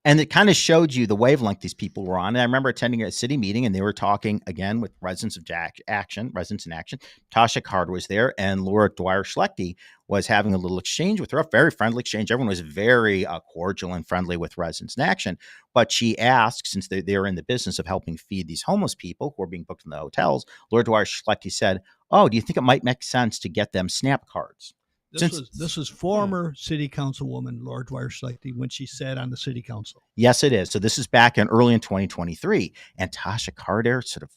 and it kind of showed you the wavelength these people were on. And I remember attending a city meeting, and they were talking again with Residents in Action. Tasha Carter was there, and Laura Dwyer-Schlechte was having a little exchange with her, a very friendly exchange. Everyone was very cordial and friendly with Residents in Action. But she asked, since they're in the business of helping feed these homeless people who are being booked in the hotels, Laura Dwyer-Schlechte said, "Oh, do you think it might make sense to get them SNAP cards?" This was former city councilwoman Laura Dwyer-Schlechte when she sat on the city council. Yes, it is. So this is back in early in 2023. And Tasha Carter sort of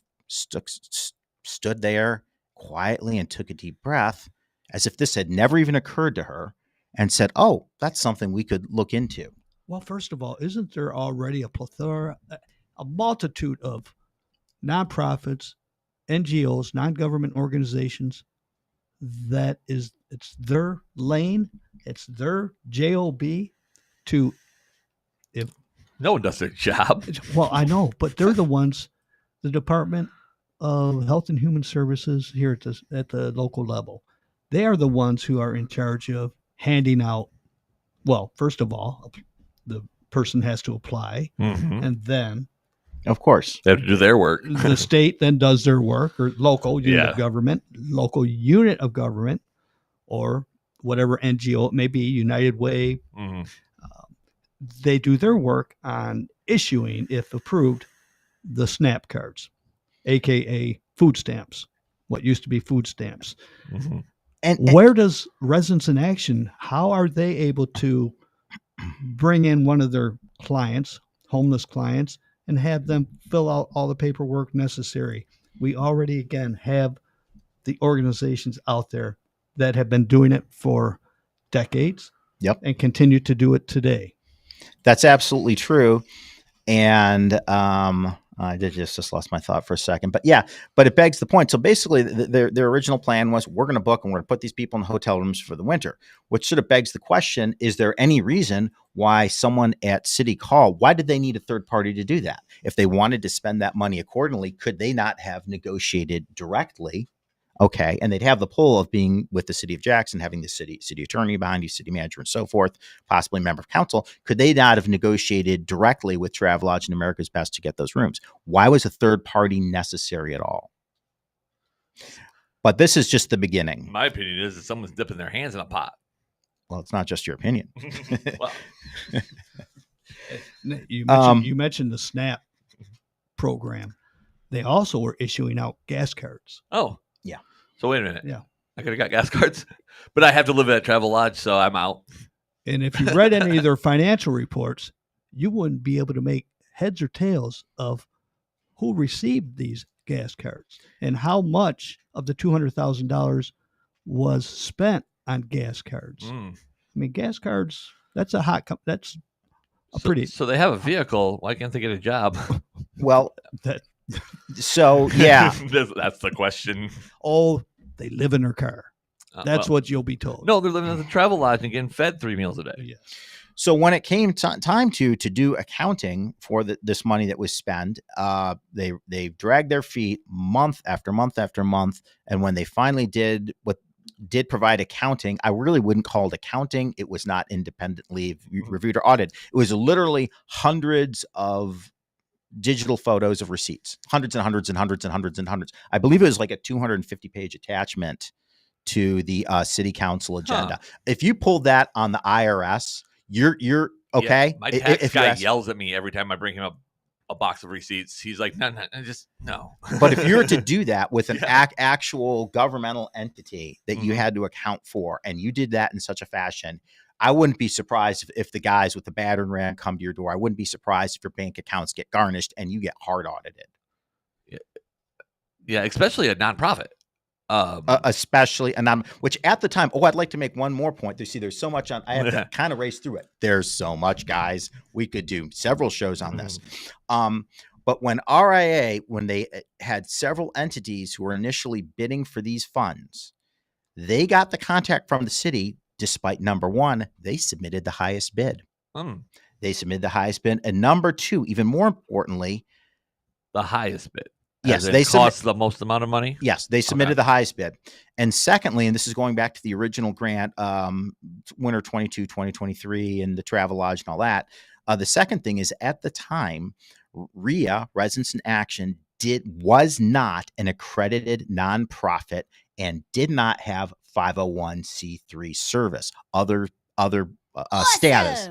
stood there quietly and took a deep breath as if this had never even occurred to her and said, "Oh, that's something we could look into." Well, first of all, isn't there already a multitude of nonprofits, NGOs, non-government organizations it's their lane, it's their job to, if no one does their job. Well, I know, but they're the ones, the Department of Health and Human Services here at the local level. They are the ones who are in charge of handing out. Well, first of all, the person has to apply, and then, of course, they have to do their work. The state then does their work, or local unit of government, or whatever NGO it may be, United Way. They do their work on issuing, if approved, the SNAP cards, aka food stamps, what used to be food stamps. And where does Residents in Action, how are they able to bring in one of their clients, homeless clients, and have them fill out all the paperwork necessary? We already, again, have the organizations out there that have been doing it for decades, and continue to do it today. That's absolutely true. And I just lost my thought for a second, but yeah, but it begs the point. So basically, their original plan was we're going to book and we're going to put these people in hotel rooms for the winter, which sort of begs the question: is there any reason why someone at City Hall, why did they need a third party to do that? If they wanted to spend that money accordingly, could they not have negotiated directly? Okay, and they'd have the pull of being with the city of Jackson, having the city attorney behind you, city manager, and so forth, possibly a member of council. Could they not have negotiated directly with Travelodge and America's Best to get those rooms? Why was a third party necessary at all? But this is just the beginning. My opinion is that someone's dipping their hands in a pot. Well, it's not just your opinion. Well, You mentioned the SNAP program. They also were issuing out gas cards. oh, Yeah. So wait a minute. Yeah. I could have got gas cards, but I have to live at Travelodge, so I'm out. And if you read any of their financial reports, you wouldn't be able to make heads or tails of who received these gas cards and how much of the $200,000 was spent on gas cards. Mm. I mean, gas cards, that's a hot, that's a So, pretty, so they have a vehicle. Why can't they get a job? Well, that, so yeah. That's the question. oh, they live in their car. That's Well, what you'll be told. No, they're living at the Travelodge and getting fed 3 meals a day. Yes. So when it came time to do accounting for this money that was spent, they dragged their feet month after month after month, and when they finally did provide accounting, I really wouldn't call it accounting. It was not independently reviewed or audited. It was literally hundreds of digital photos of receipts, hundreds and hundreds and hundreds and hundreds and hundreds. I believe it was like a 250-page attachment to the city council agenda. If you pull that on the IRS, you're okay. Yeah, my tax if guy you're yells at me every time I bring him a box of receipts. He's like, no, just no. But if you were to do that with an Yeah. actual governmental entity that you Mhm. had to account for, and you did that in such a fashion, I wouldn't be surprised if the guys with the battering ram come to your door. I wouldn't be surprised if your bank accounts get garnished and you get hard audited. Yeah, especially a nonprofit. Especially which at the time, I'd like to make one more point. There's so much on, I have to kind of race through it. There's so much, guys. We could do several shows on this. But when RIA, when they had several entities who were initially bidding for these funds, they got the contact from the city, despite number one, they submitted the highest bid. They submitted the highest bid. And number two, even more importantly, The highest bid. yes, As they it costs the most amount of money. Yes, they submitted the highest bid. And secondly, and this is going back to the original grant, winter 22, 2023, and the Travelodge and all that. The second thing is at the time, RIA, Residents in Action, was not an accredited nonprofit and did not have 501c3 service, other status.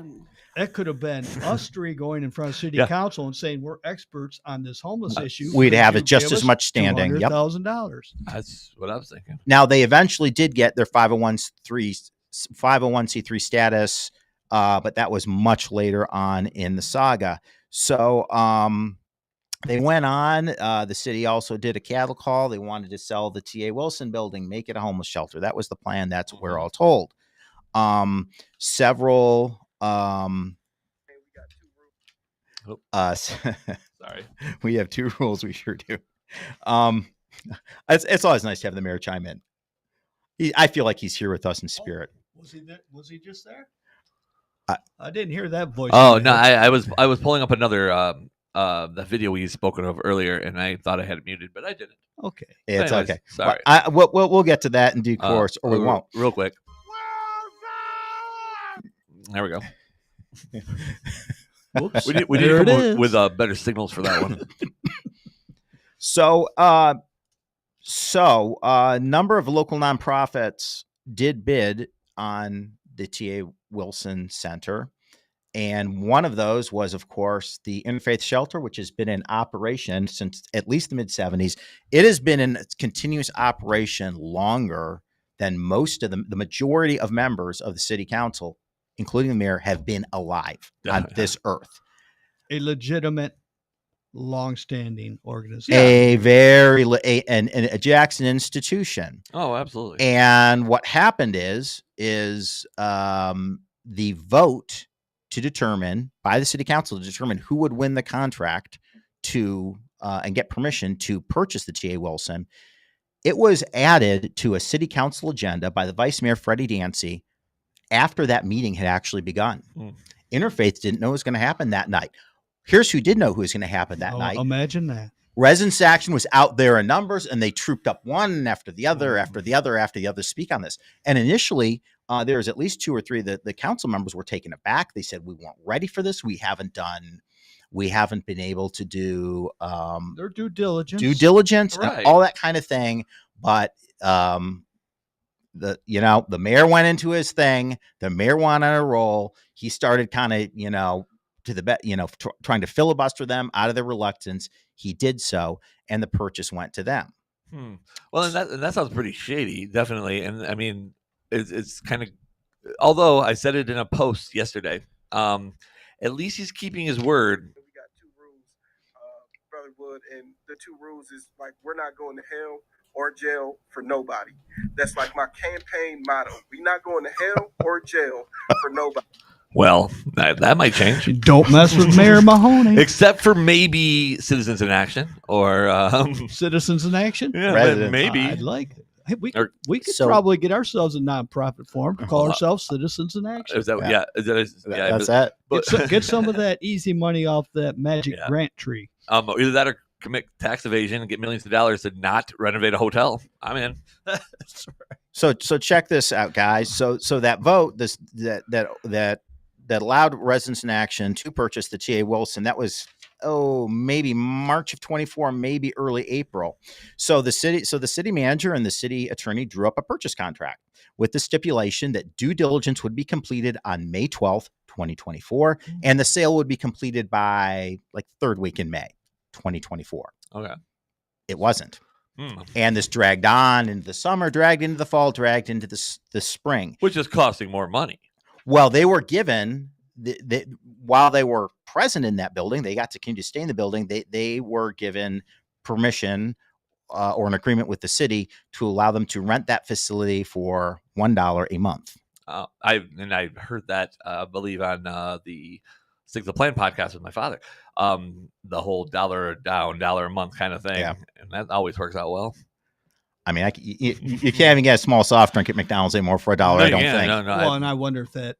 That could have been us three going in front of city Yeah. council and saying we're experts on this homeless issue. We'd Could have you it just give as us much standing. Yep. $200,000. That's what I was thinking. Now they eventually did get their 501c3 status, but that was much later on in the saga. So they went on. The city also did a cattle call. They wanted to sell the T.A. Wilson building, make it a homeless shelter. That was the plan. That's what we're all told. Several. Sorry. We have two rules. We sure do. It's always nice to have the mayor chime in. I feel like he's here with us in spirit. Was he there? Was he just there? I didn't hear that voice. Oh in no, my head. I was pulling up another the video we spoken of earlier, and I thought I had it muted, but I didn't. Okay. It's Anyways, okay. sorry. We'll get to that in due course, or we won't. Real quick. There we go. Whoops. We need There to it come is. with better signals for that one. So a number of local nonprofits did bid on the T.A. Wilson Center. And one of those was, of course, the Interfaith Shelter, which has been in operation since at least the mid-'70s. It has been in continuous operation longer than most of the majority of members of the city council, including the mayor, have been alive on this earth. A legitimate, long-standing organization. A Jackson institution. Oh, absolutely. And what happened is the vote to determine, by the city council, to determine who would win the contract to and get permission to purchase the T.A. Wilson. It was added to a city council agenda by the Vice Mayor, Freddie Dancy, after that meeting had actually begun. Interfaith didn't know it was going to happen that night. Here's who did know who was going to happen that night. Imagine that. Residents Action was out there in numbers, and they trooped up one after the other, after the other, after the other, speak on this. And initially, there was at least 2 or 3 that the council members were taken aback. They said, we weren't ready for this. We haven't been able to do Their due diligence, Right. and all that kind of thing. But the mayor went into his thing. The mayor went on a roll. He started kind of, trying to filibuster them out of their reluctance. He did so, and the purchase went to them. Well, and that sounds pretty shady, definitely. And I mean, it's kind of, although I said it in a post yesterday, at least he's keeping his word. We got 2 rules, Brother Wood, and the 2 rules is like, we're not going to hell or jail for nobody. That's like my campaign motto. We're not going to hell or jail for nobody. Well, that might change. Don't mess with Mayor Mahoney. Except for maybe Citizens in Action or Citizens in Action. yeah, Residents. maybe. I'd like it. Hey, we could So- probably get ourselves a nonprofit form to call ourselves Citizens in Action. Is that Yeah. yeah? That's it. But, Get some of that easy money off that magic Yeah. grant tree. either that or commit tax evasion and get millions of dollars to not renovate a hotel. I'm in. So check this out, guys. So that vote, that allowed Residents in Action to purchase the T.A. Wilson, that was maybe March of 24, maybe early April. So the city manager and the city attorney drew up a purchase contract with the stipulation that due diligence would be completed on May 12th, 2024, and the sale would be completed by like 3rd week in May 2024. Okay. It wasn't. And this dragged on into the summer, dragged into the fall, dragged into the spring. Which is costing more money. Well, they were given while they were present in that building, they got to continue to stay in the building. They were given permission or an agreement with the city to allow them to rent that facility for $1 a month. I heard that I believe on the Stick to the Plan podcast with my father. The whole $1 down, $1 a month kind of thing, Yeah. and that always works out well. I mean, you can't even get a small soft drink at McDonald's anymore for $1. No, I you don't can't. think. No, Well, and I wonder if that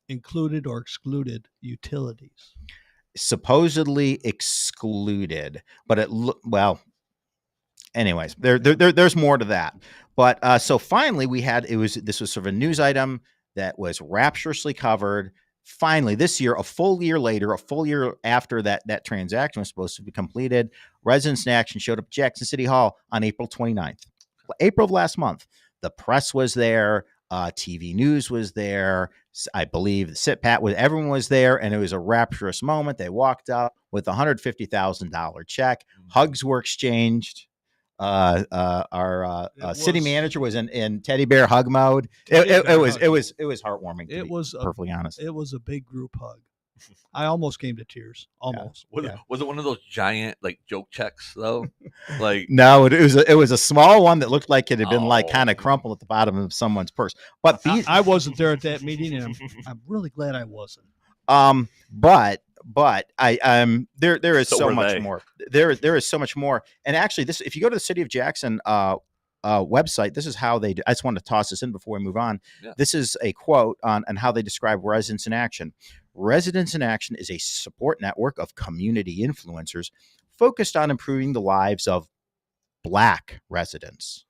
included or excluded utilities. Supposedly excluded, but anyways, there's more to that. But so finally this was sort of a news item that was rapturously covered. Finally, this year, a full year later, a full year after that transaction was supposed to be completed, Residents in Action showed up at Jackson City Hall on April 29th, April of last month. The press was there. TV news was there. I believe the SitPat everyone was there, and it was a rapturous moment. They walked up with a $150,000 check. Hugs were exchanged. Our city manager was in teddy bear hug mode. It was heartwarming. To be perfectly honest. It was a big group hug. I almost came to tears. Almost. Was it one of those giant like joke checks though? Like No, it was a small one that looked like it had been like kind of crumpled at the bottom of someone's purse. But I wasn't there at that meeting, and I'm really glad I wasn't. But there is so much they. more. There is so much more. And actually, if you go to the City of Jackson website, this is how they. I just wanted to toss this in before we move on. Yeah. This is a quote on how they describe Residents in Action. Residents in Action is a support network of community influencers focused on improving the lives of Black residents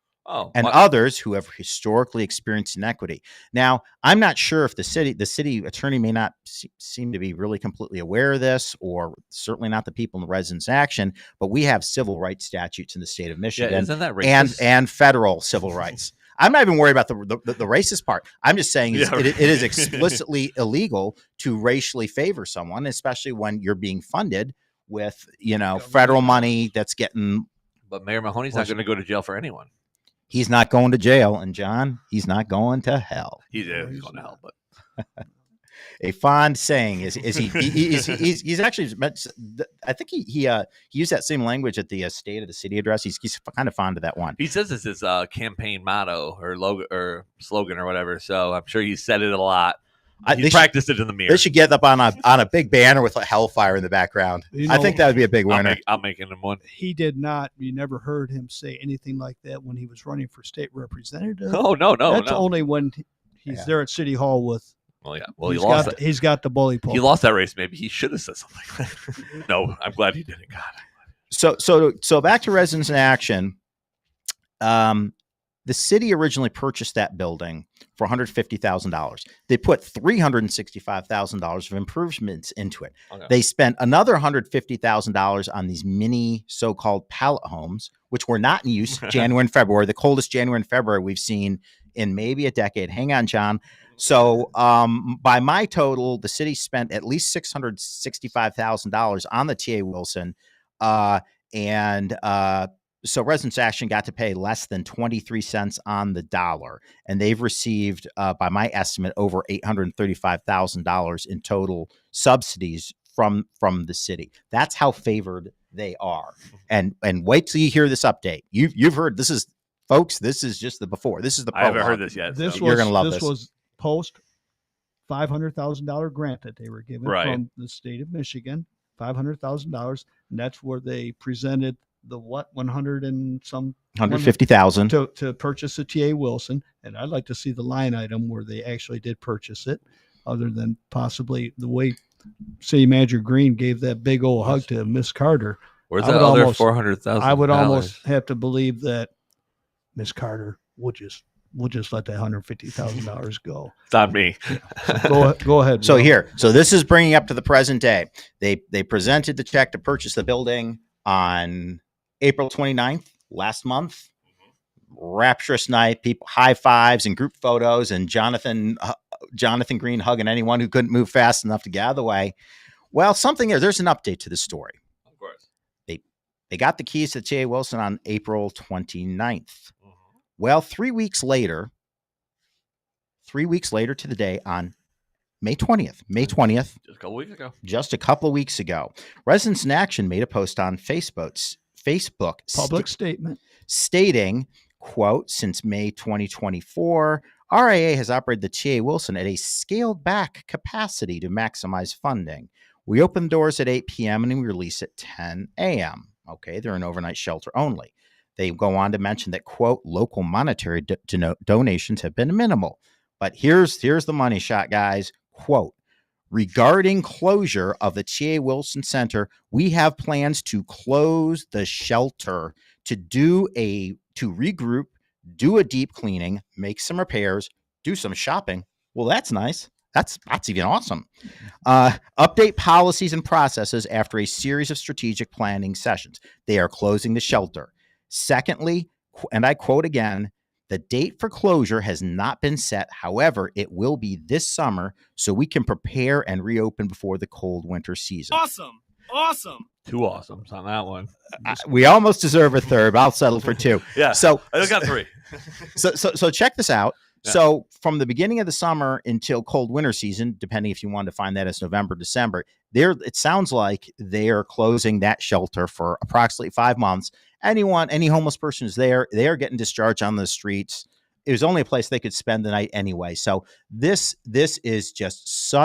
and others who have historically experienced inequity. Now, I'm not sure if the city attorney may not seem to be really completely aware of this, or certainly not the people in the Residents Action, but we have civil rights statutes in the state of Michigan, isn't that racist? and federal civil rights. I'm not even worried about the racist part. I'm just saying it is explicitly illegal to racially favor someone, especially when you're being funded with federal money that's getting. But Mayor Mahoney's not going to go to jail for anyone. He's not going to jail, and John, he's not going to hell. He's going to hell, but a fond saying is he's actually meant. I think he used that same language at the State of the City address. He's kind of fond of that one. he says it's his campaign motto or logo or slogan or whatever. So I'm sure he said it a lot. You practiced it in the mirror. They should get up on a big banner with a hellfire in the background. I think that would be a big winner. I'm making him one. He did not. You never heard him say anything like that when he was running for state representative. Oh no. That's only when he's there at City Hall with. Well, yeah. Well, he lost it. He's got the bully pulpit. He lost that race. Maybe he should have said something. No, I'm glad he didn't. God. So back to residents in action. The city originally purchased that building for $150,000. They put $365,000 of improvements into it. Okay. They spent another $150,000 on these mini so-called pallet homes, which were not in use January and February, the coldest January and February we've seen in maybe a decade. Hang on, John. So by my total, the city spent at least $665,000 on the TA Wilson, so Residents Action got to pay less than 23 cents on the dollar, and they've received, by my estimate, over $835,000 in total subsidies from the city. That's how favored they are. And wait till you hear this update. You've heard this is, folks. This is just the before. This is the prologue. I haven't heard this yet. You're gonna love this. This was post $500,000 grant that they were given from the state of Michigan. $500,000, and that's where they presented the 150,000 to purchase a TA Wilson. And I'd like to see the line item where they actually did purchase it, other than possibly the way City Manager Green gave that big old hug to Miss Carter. Where's that other $400,000? I would almost have to believe that Miss Carter would just let that $150,000 go. It's on me. So go ahead. So this is bringing up to the present day. They presented the check to purchase the building on April 29th, last month. Rapturous night, people high fives and group photos, and Jonathan Green hugging anyone who couldn't move fast enough to get out of the way. Well, there's an update to the story. Of course. They got the keys to J.A. Wilson on April 29th. Well, 3 weeks later to the day, on May 20th, just a couple of weeks ago, Residents in Action made a post on Facebook public statement stating, quote, since May 2024, RIA has operated the TA Wilson at a scaled back capacity to maximize funding. We open doors at 8 p.m. and we release at 10 a.m. Okay, they're an overnight shelter only. They go on to mention that, quote, local monetary donations have been minimal. But here's the money shot, guys. Quote, regarding closure of the TA Wilson Center, we have plans to close the shelter, to regroup, do a deep cleaning, make some repairs, do some shopping. Well, that's nice. That's even awesome. Update policies and processes after a series of strategic planning sessions. They are closing the shelter. Secondly, and I quote again, the date for closure has not been set. However, it will be this summer so we can prepare and reopen before the cold winter season. Awesome. Two awesomes on that one. We almost deserve a third. I'll settle for two. Yeah. So I got three. So check this out. Yeah. So from the beginning of the summer until cold winter season, depending if you want to find that as November, December, it sounds like they are closing that shelter for approximately 5 months. Any homeless person is there, they are getting discharged on the streets. It was only a place they could spend the night anyway. So this is just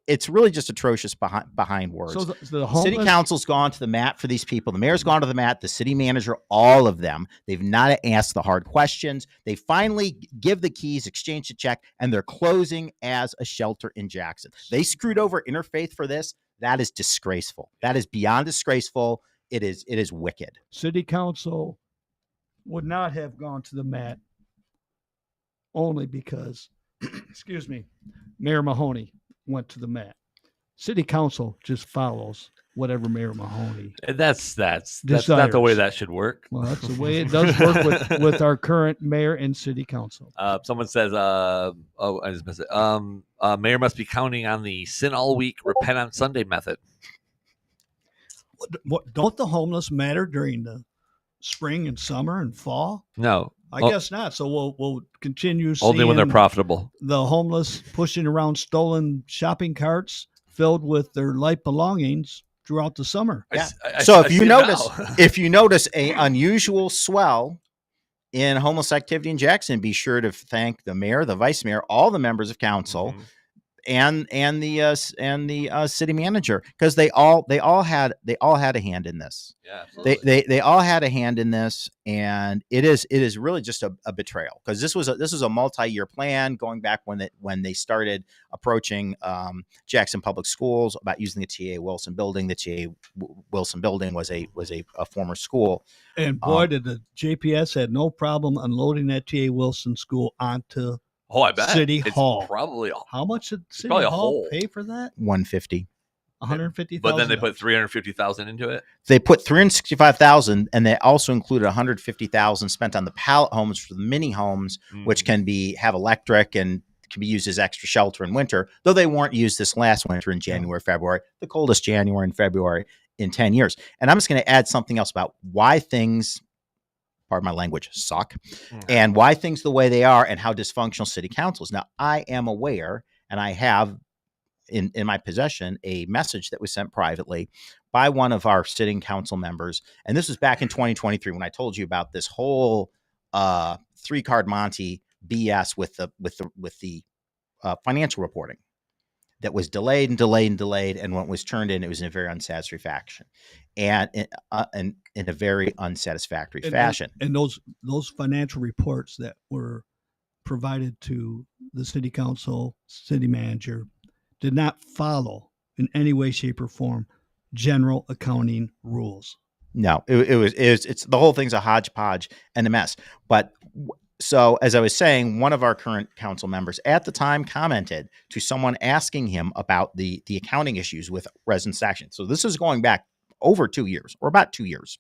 it's really just atrocious behind words. So the homeless, city council's gone to the mat for these people. The mayor's gone to the mat, the city manager, all of them. They've not asked the hard questions. They finally give the keys, exchange the check, and they're closing as a shelter in Jackson. They screwed over Interfaith for this. That is disgraceful. That is beyond disgraceful. It is wicked. City council would not have gone to the mat only because, excuse me, Mayor Mahoney went to the mat. City council just follows whatever Mayor Mahoney. That's not the way that should work. Well, that's the way it does work with our current mayor and city council. Someone says, I just missed it. Mayor must be counting on the sin all week, repent on Sunday method. What, don't the homeless matter during the spring and summer and fall? No, I guess not. So we'll continue seeing only when they're profitable. The homeless pushing around stolen shopping carts filled with their life belongings throughout the summer. Yeah. So if you notice an unusual swell in homeless activity in Jackson, be sure to thank the mayor, the vice mayor, all the members of council, Mhm. and the city manager, because they all had a hand in this. Yeah, absolutely. They all had a hand in this, and it is really just a betrayal, because this was a multi-year plan going back when they started approaching Jackson Public Schools about using the T.A. Wilson building. The T.A. Wilson building was a former school. And boy, did the JPS had no problem unloading that T.A. Wilson school onto Oh, I bet City it's Hall. probably, How much did City probably a Hall whole. pay for that? $150. $150,000. but then they put 350,000 into it. They put $365,000, and they also included $150,000 spent on the pallet homes for the mini homes, which can have electric and can be used as extra shelter in winter. Though they weren't used this last winter in January, February, the coldest January and February in 10 years. And I'm just going to add something else about why things, pardon my language, suck, and why things the way they are, and how dysfunctional city council is. Now, I am aware, and I have in my possession a message that was sent privately by one of our sitting council members, and this was back in 2023 when I told you about this whole 3-card Monte BS with the financial reporting that was delayed, and when it was turned in, it was in a very unsatisfactory fashion, and in a very unsatisfactory fashion. And those financial reports that were provided to the city council, city manager, did not follow in any way, shape, or form general accounting rules. No, it's the whole thing's a hodgepodge and a mess. But so, as I was saying, one of our current council members at the time commented to someone asking him about the accounting issues with residence action. So this is going back over 2 years, or about 2 years,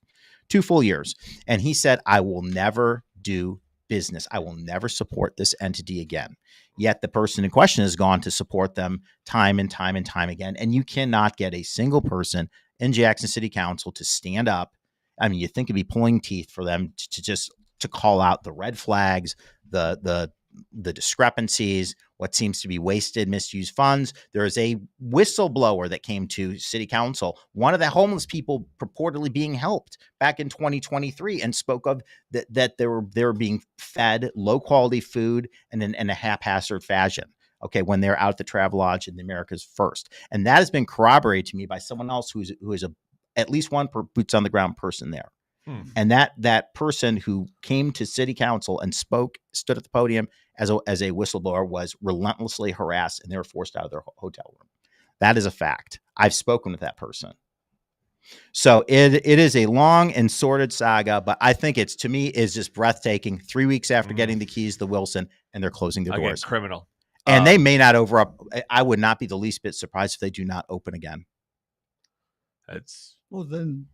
2 full years. And he said, I will never do business. I will never support this entity again. Yet the person in question has gone to support them time and time and time again. And you cannot get a single person in Jackson City Council to stand up. I mean, you think it'd be pulling teeth for them to call out the red flags, the discrepancies, what seems to be wasted, misused funds. There is a whistleblower that came to city council, one of the homeless people purportedly being helped back in 2023, and spoke of that they were being fed low quality food and in a haphazard fashion. Okay, when they're out at the Travelodge in the America's First, and that has been corroborated to me by someone else who is at least one boots on the ground person there. And that person who came to city council and stood at the podium as a whistleblower, was relentlessly harassed, and they were forced out of their hotel room. That is a fact. I've spoken with that person. So it is a long and sordid saga, but I think to me is just breathtaking. 3 weeks after getting the keys to Wilson, and they're closing their doors. Criminal. And they may not I would not be the least bit surprised if they do not open again. Well, then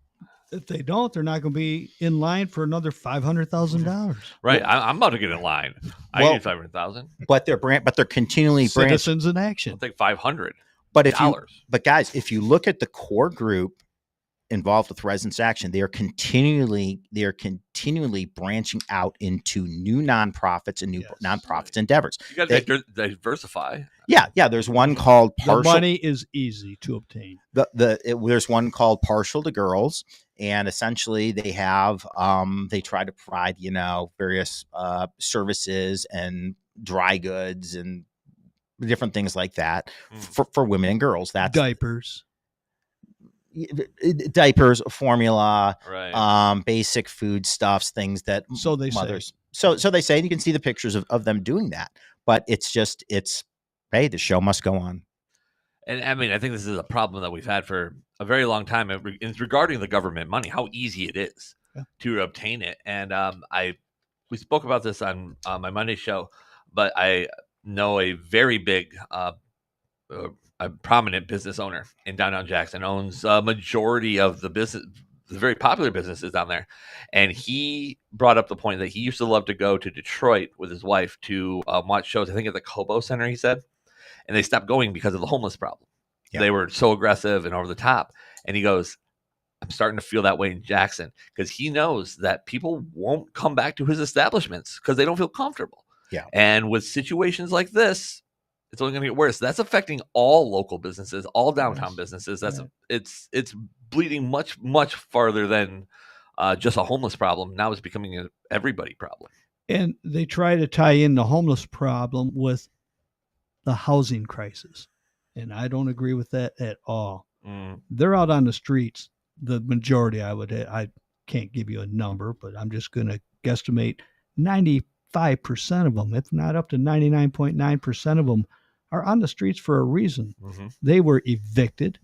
if they don't, they're not going to be in line for another $500,000. Right. I'm about to get in line. I need 500,000. But they're continually citizens in action. I'll take 500. But guys, if you look at the core group involved with residence action, they are continually branching out into new nonprofits and new nonprofits endeavors. You got to diversify. Yeah. There's one called Partial. The money is easy to obtain. There's one called Partial to Girls, and essentially they have they try to provide various services and dry goods and different things like that for women and girls. That's diapers, formula, right. Basic food stuffs, things that so they mothers. Say. So they say, and you can see the pictures of them doing that. But it's hey, the show must go on. And I mean, I think this is a problem that we've had for a very long time. It's regarding the government money, how easy it is to obtain it. And we spoke about this on my Monday show, but I know a very big, a prominent business owner in downtown Jackson, owns a majority of the very popular businesses down there. And he brought up the point that he used to love to go to Detroit with his wife to watch shows, I think at the Cobo Center, he said. And they stopped going because of the homeless problem. Yeah. They were so aggressive and over the top. And he goes, I'm starting to feel that way in Jackson, because he knows that people won't come back to his establishments because they don't feel comfortable. Yeah. And with situations like this, it's only going to get worse. That's affecting all local businesses, all downtown businesses. It's bleeding much, much farther than just a homeless problem. Now it's becoming an everybody problem. And they try to tie in the homeless problem with the housing crisis. And I don't agree with that at all. They're out on the streets. The majority, I can't give you a number, but I'm just going to guesstimate 95% of them, if not up to 99.9% of them, are on the streets for a reason. They were evicted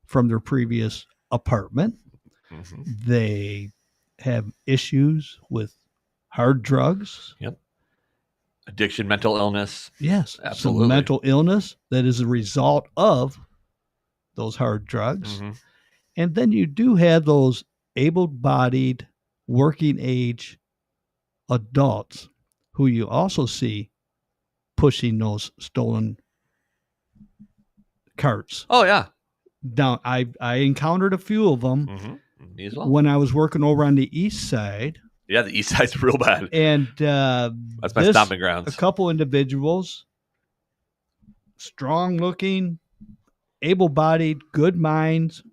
from their previous apartment. They have issues with hard drugs. Yep. Addiction, mental illness. Yes. Absolutely. Some mental illness that is a result of those hard drugs. And then you do have those able-bodied, working age adults who you also see pushing those stolen carts. Oh, yeah. Down. I encountered a few of them Me as well. when I was working over on the east side. Yeah, the east side's real bad. And that's my stomping grounds. A couple individuals, strong-looking, able-bodied, good minds,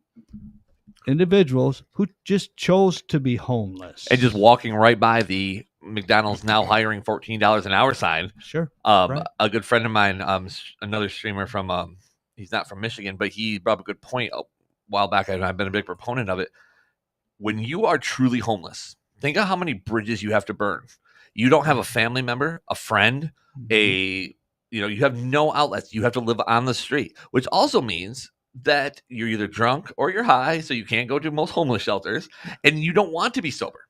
individuals who just chose to be homeless. And just walking right by the McDonald's now hiring $14 an hour sign. Sure. Right. A good friend of mine, another streamer from, he's not from Michigan, but he brought up a good point a while back, and I've been a big proponent of it. When you are truly homeless, think of how many bridges you have to burn. You don't have a family member, a friend, you have no outlets. You have to live on the street, which also means that you're either drunk or you're high, so you can't go to most homeless shelters, and you don't want to be sober.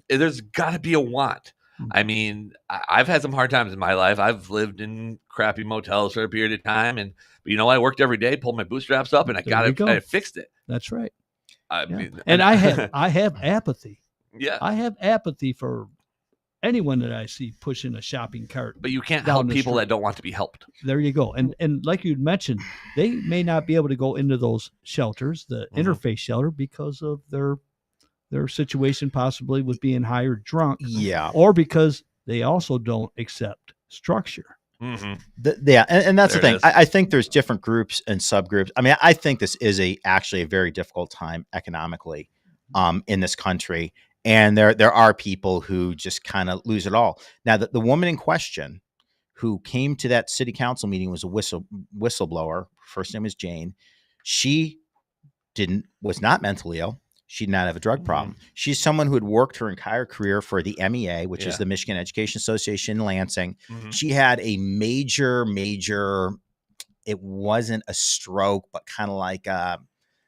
There's got to be a want. I mean, I've had some hard times in my life. I've lived in crappy motels for a period of time, and I worked every day, pulled my bootstraps up, and I fixed it. That's right. I mean, and I have apathy. Yeah, I have apathy for anyone that I see pushing a shopping cart. But you can't help people that don't want to be helped. There you go. And like you mentioned, they may not be able to go into those shelters, the interface shelter, because of their situation possibly with being high or drunk. Yeah. Or because they also don't accept structure. And that's the thing. I think there's different groups and subgroups. I mean, I think this is actually a very difficult time economically in this country. And there are people who just kind of lose it all. Now, the woman in question who came to that city council meeting was a whistleblower. First name is Jane. She was not mentally ill. She did not have a drug problem. She's someone who had worked her entire career for the MEA, which is the Michigan Education Association in Lansing. She had a major, it wasn't a stroke, but kind of like a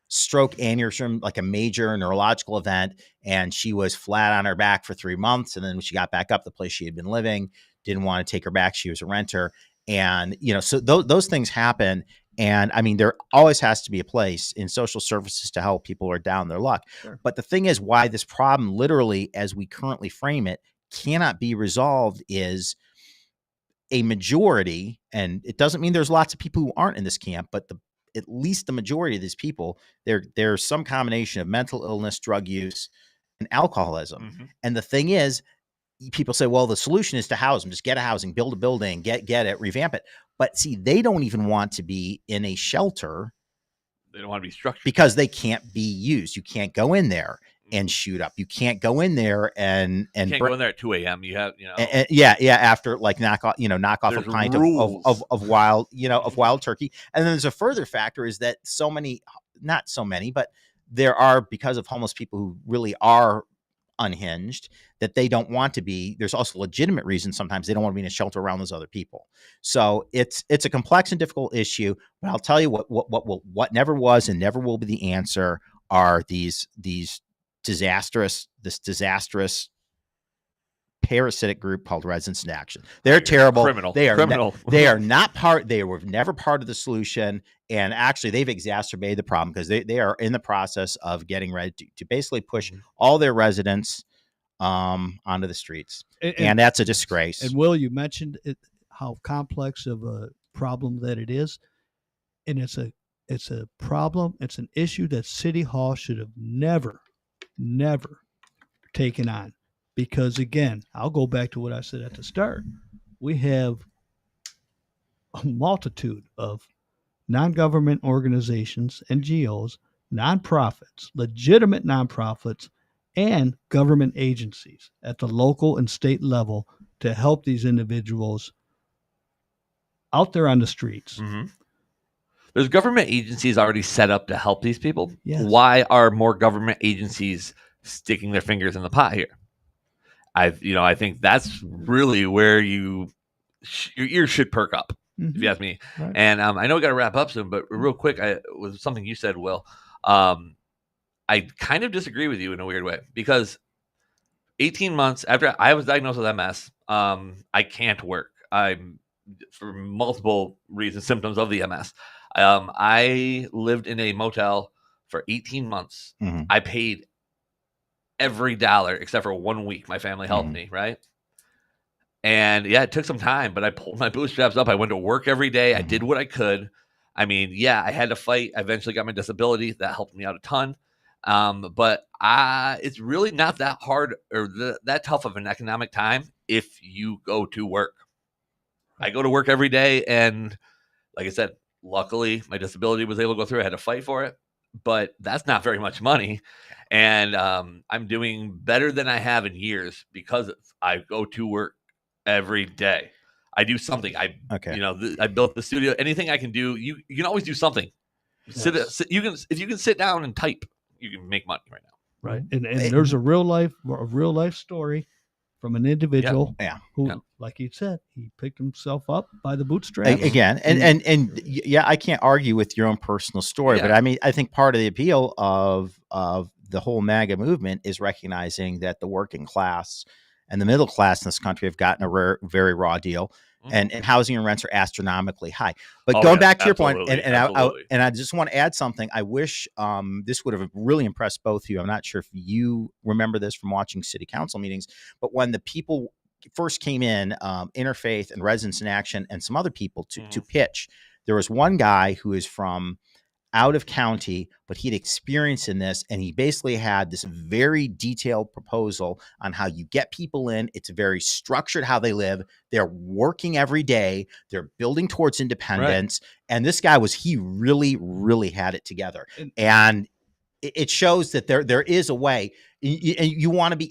stroke aneurysm, like a major neurological event. And she was flat on her back for 3 months. And then when she got back up, the place she had been living didn't want to take her back. She was a renter. And, so those things happen. And I mean, there always has to be a place in social services to help people who are down their luck. Sure. But the thing is, why this problem literally, as we currently frame it, cannot be resolved is a majority. And it doesn't mean there's lots of people who aren't in this camp, but at least the majority of these people, there's some combination of mental illness, drug use, and alcoholism. And the thing is, people say, well, the solution is to house them. Just get a housing, build a building, get it, revamp it. But see, they don't even want to be in a shelter. They don't want to be structured because they can't be used. You can't go in there and shoot up. You can't go in there and you can't go in there at 2 a.m. You have, after like knock off a pint of wild turkey. And then there's a further factor is that not so many, but there are, because of homeless people who really are unhinged, that they don't want to be. There's also legitimate reasons sometimes they don't want to be in a shelter around those other people. So it's a complex and difficult issue. But I'll tell you what never was and never will be the answer are this disastrous parasitic group called Residents in Action. They're terrible. Criminal. They are criminal. They are not part. They were never part of the solution. And actually, they've exacerbated the problem because they are in the process of getting ready to basically push all their residents onto the streets. And that's a disgrace. And Will, you mentioned how complex of a problem that it is. And it's a problem. It's an issue that City Hall should have never taken on. Because again, I'll go back to what I said at the start. We have a multitude of non-government organizations, NGOs, nonprofits, legitimate nonprofits, and government agencies at the local and state level to help these individuals out there on the streets. Mm-hmm. There's government agencies already set up to help these people. Yes. Why are more government agencies sticking their fingers in the pot here? I think that's really where your ears should perk up, if you ask me. Right. And I know we got to wrap up soon, but real quick, with something you said, Will, I kind of disagree with you in a weird way, because 18 months after I was diagnosed with MS, I can't work. I'm for multiple reasons, symptoms of the MS. I lived in a motel for 18 months. Mhm. I paid every dollar except for 1 week. My family helped Mhm. me, right? And yeah, it took some time, but I pulled my bootstraps up. I went to work every day. I did what I could. I mean, yeah, I had to fight. I eventually got my disability. That helped me out a ton. But it's really not that hard or that tough of an economic time if you go to work. I go to work every day, and like I said, luckily my disability was able to go through. I had to fight for it, but that's not very much money. And I'm doing better than I have in years because I go to work every day. I do something. I built the studio. Anything I can do, you can always do something. Yes. If you can sit down and type, you can make money right now. Right. And there's a real life story from an individual who, like you said, he picked himself up by the bootstraps. Again, and yeah, I can't argue with your own personal story, but I mean, I think part of the appeal of the whole MAGA movement is recognizing that the working class and the middle class in this country have gotten a very raw deal. And housing and rents are astronomically high. But going back to your point, and I just want to add something. I wish this would have really impressed both of you. I'm not sure if you remember this from watching city council meetings, but when the people first came in, Interfaith and Residents in Action and some other people to pitch, there was one guy who is from out of county, but he'd experience in this, and he basically had this very detailed proposal on how you get people in. It's very structured how they live. They're working every day. They're building towards independence. Right. And this guy he really, really had it together. And it shows that there is a way. You want to be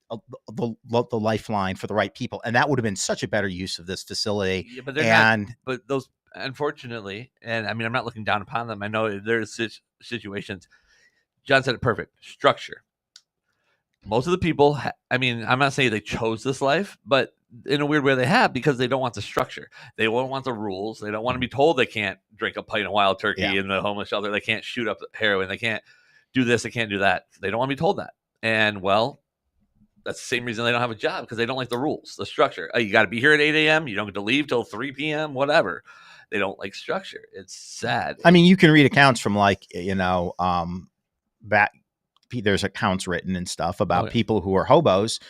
the lifeline for the right people, and that would have been such a better use of this facility. Yeah, but they're not, but those. Unfortunately, and I mean, I'm not looking down upon them. I know there's situations. John said it perfect. Structure. Most of the people, I'm not saying they chose this life, but in a weird way they have, because they don't want the structure. They don't want the rules. They don't want to be told they can't drink a pint of wild turkey in the homeless shelter. They can't shoot up heroin. They can't do this. They can't do that. They don't want to be told that. And well, that's the same reason they don't have a job, because they don't like the rules, the structure. You got to be here at 8 a.m. You don't get to leave till 3 p.m., whatever. They don't like structure. It's sad. I mean, you can read accounts from there's accounts written and stuff about people who are hobos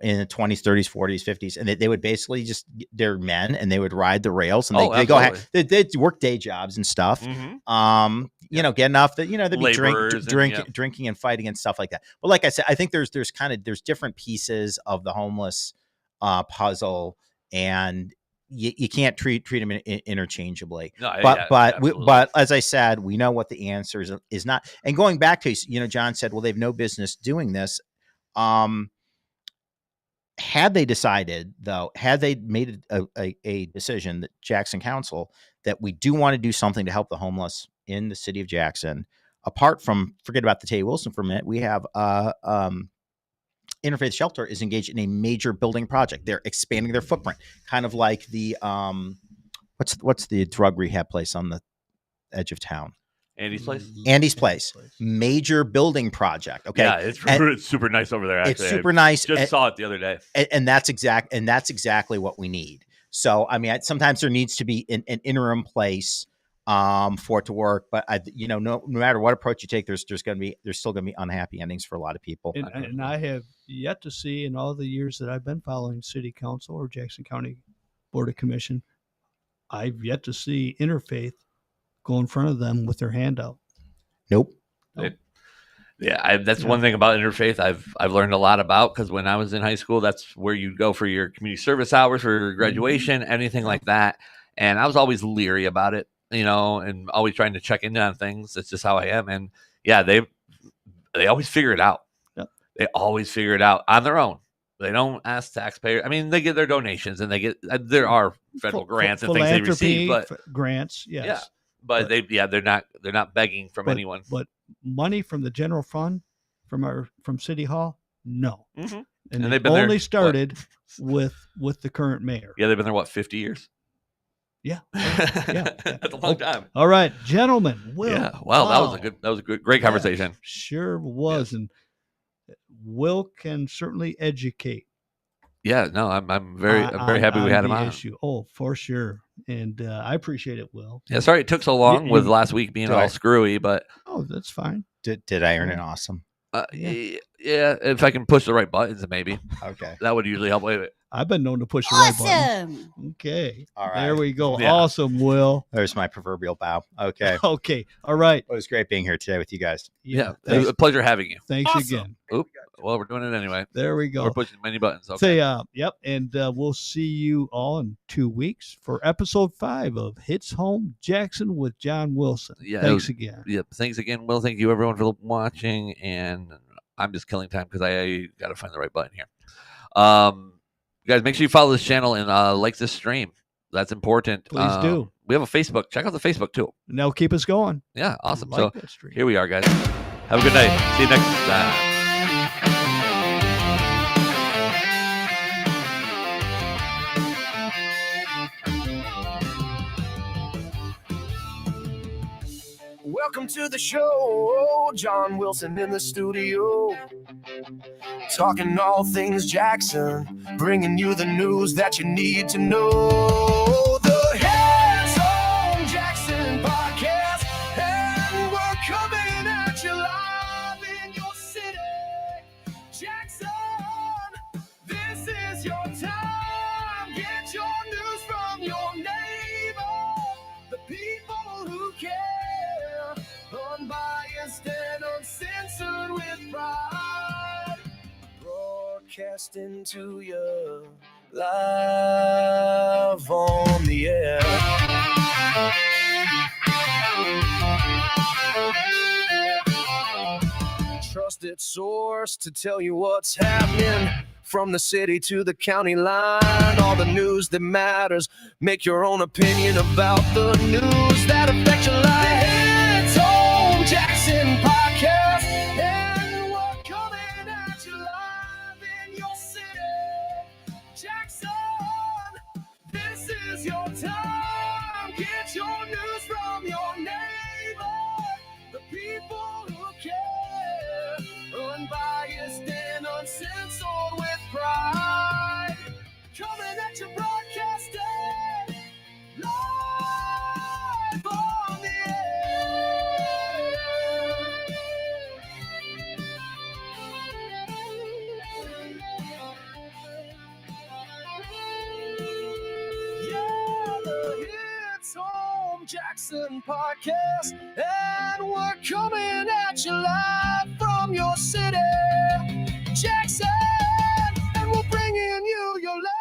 in the 20s, 30s, 40s, 50s, and they would basically they're men, and they would ride the rails, and they'd work day jobs and stuff. Get enough that they'd be drinking and fighting and stuff like that. But like I said, I think there's different pieces of the homeless puzzle, and you can't treat them interchangeably. No, but as I said, we know what the answer is not. And going back to, John said, well, they've no business doing this. Had they decided, though, had they made a decision, that Jackson Council, that we do want to do something to help the homeless in the city of Jackson, apart from, forget about the Tay Wilson for a minute, we have Interfaith Shelter is engaged in a major building project. They're expanding their footprint, kind of like the what's the drug rehab place on the edge of town? Andy's Place. Major building project. Okay. Yeah, it's super nice over there. Actually. It's super nice. Just saw it the other day. And that's exactly what we need. So, I mean, sometimes there needs to be an interim place for it to work, but no matter what approach you take, there's still going to be unhappy endings for a lot of people. And I have yet to see, in all the years that I've been following City Council or Jackson County Board of Commission, I've yet to see Interfaith go in front of them with their hand out. Nope. That's one thing about Interfaith I've learned a lot about, because when I was in high school, that's where you'd go for your community service hours, for graduation, anything like that. And I was always leery about it, and always trying to check in on things. That's just how I am. And yeah, they always figure it out. Yep. They always figure it out on their own. They don't ask taxpayers. I mean, they get their donations and they get there are federal grants and things they receive, but grants, yes. yeah, but they're not begging from anyone. But money from the general fund from City Hall, no. Mm-hmm. And they've they've been there, only started with the current mayor. Yeah, they've been there 50 years. Yeah, That's a long time. All right, gentlemen. Will, yeah, wow, that was a great conversation. Sure was, and Will can certainly educate. Yeah, no, I'm very happy we had him on. Issue. Oh, for sure, and I appreciate it, Will. Yeah, sorry it took so long with last week being all screwy, but that's fine. Did I earn an awesome? Yeah, if I can push the right buttons, maybe. Okay, that would usually help. Wait. I've been known to push the right buttons. Okay. All right. There we go. Yeah. Awesome, Will. There's my proverbial bow. Okay. Okay. All right. It was great being here today with you guys. Yeah. It was a pleasure having you. Thanks again. Oop. Well, we're doing it anyway. There we go. We're pushing many buttons. Okay. Yep. And we'll see you all in 2 weeks for episode 5 of Hits Home Jackson with John Wilson. Yeah. Thanks again. Yep. Thanks again, Will. Thank you, everyone, for watching. And I'm just killing time because I got to find the right button here. Guys, make sure you follow this channel and like this stream. That's important. Please do. We have a Facebook. Check out the Facebook too. And that'll keep us going. Yeah, awesome. Like so that stream. here we are, guys. Have a good night. See you next time. Welcome to the show, John Wilson in the studio. Talking all things Jackson, bringing you the news that you need to know. The Heads on Jackson podcast, and we're coming at you live in your city. Jackson, this is your time. Get your news from your neighbor, the people who care. Unbiased and uncensored with pride, broadcasting to you live on the air. Trusted source to tell you what's happening from the city to the county line. All the news that matters. Make your own opinion about the news that affects your life. Jackson podcast, and we're coming at you live in your city. Jackson, this is your time. Get your news from your neighbor, the people who care. Unbiased and uncensored with pride. Coming at you broadcasting live on the air. Jackson podcast, and we're coming at you live from your city, Jackson, and we're bringing you your life.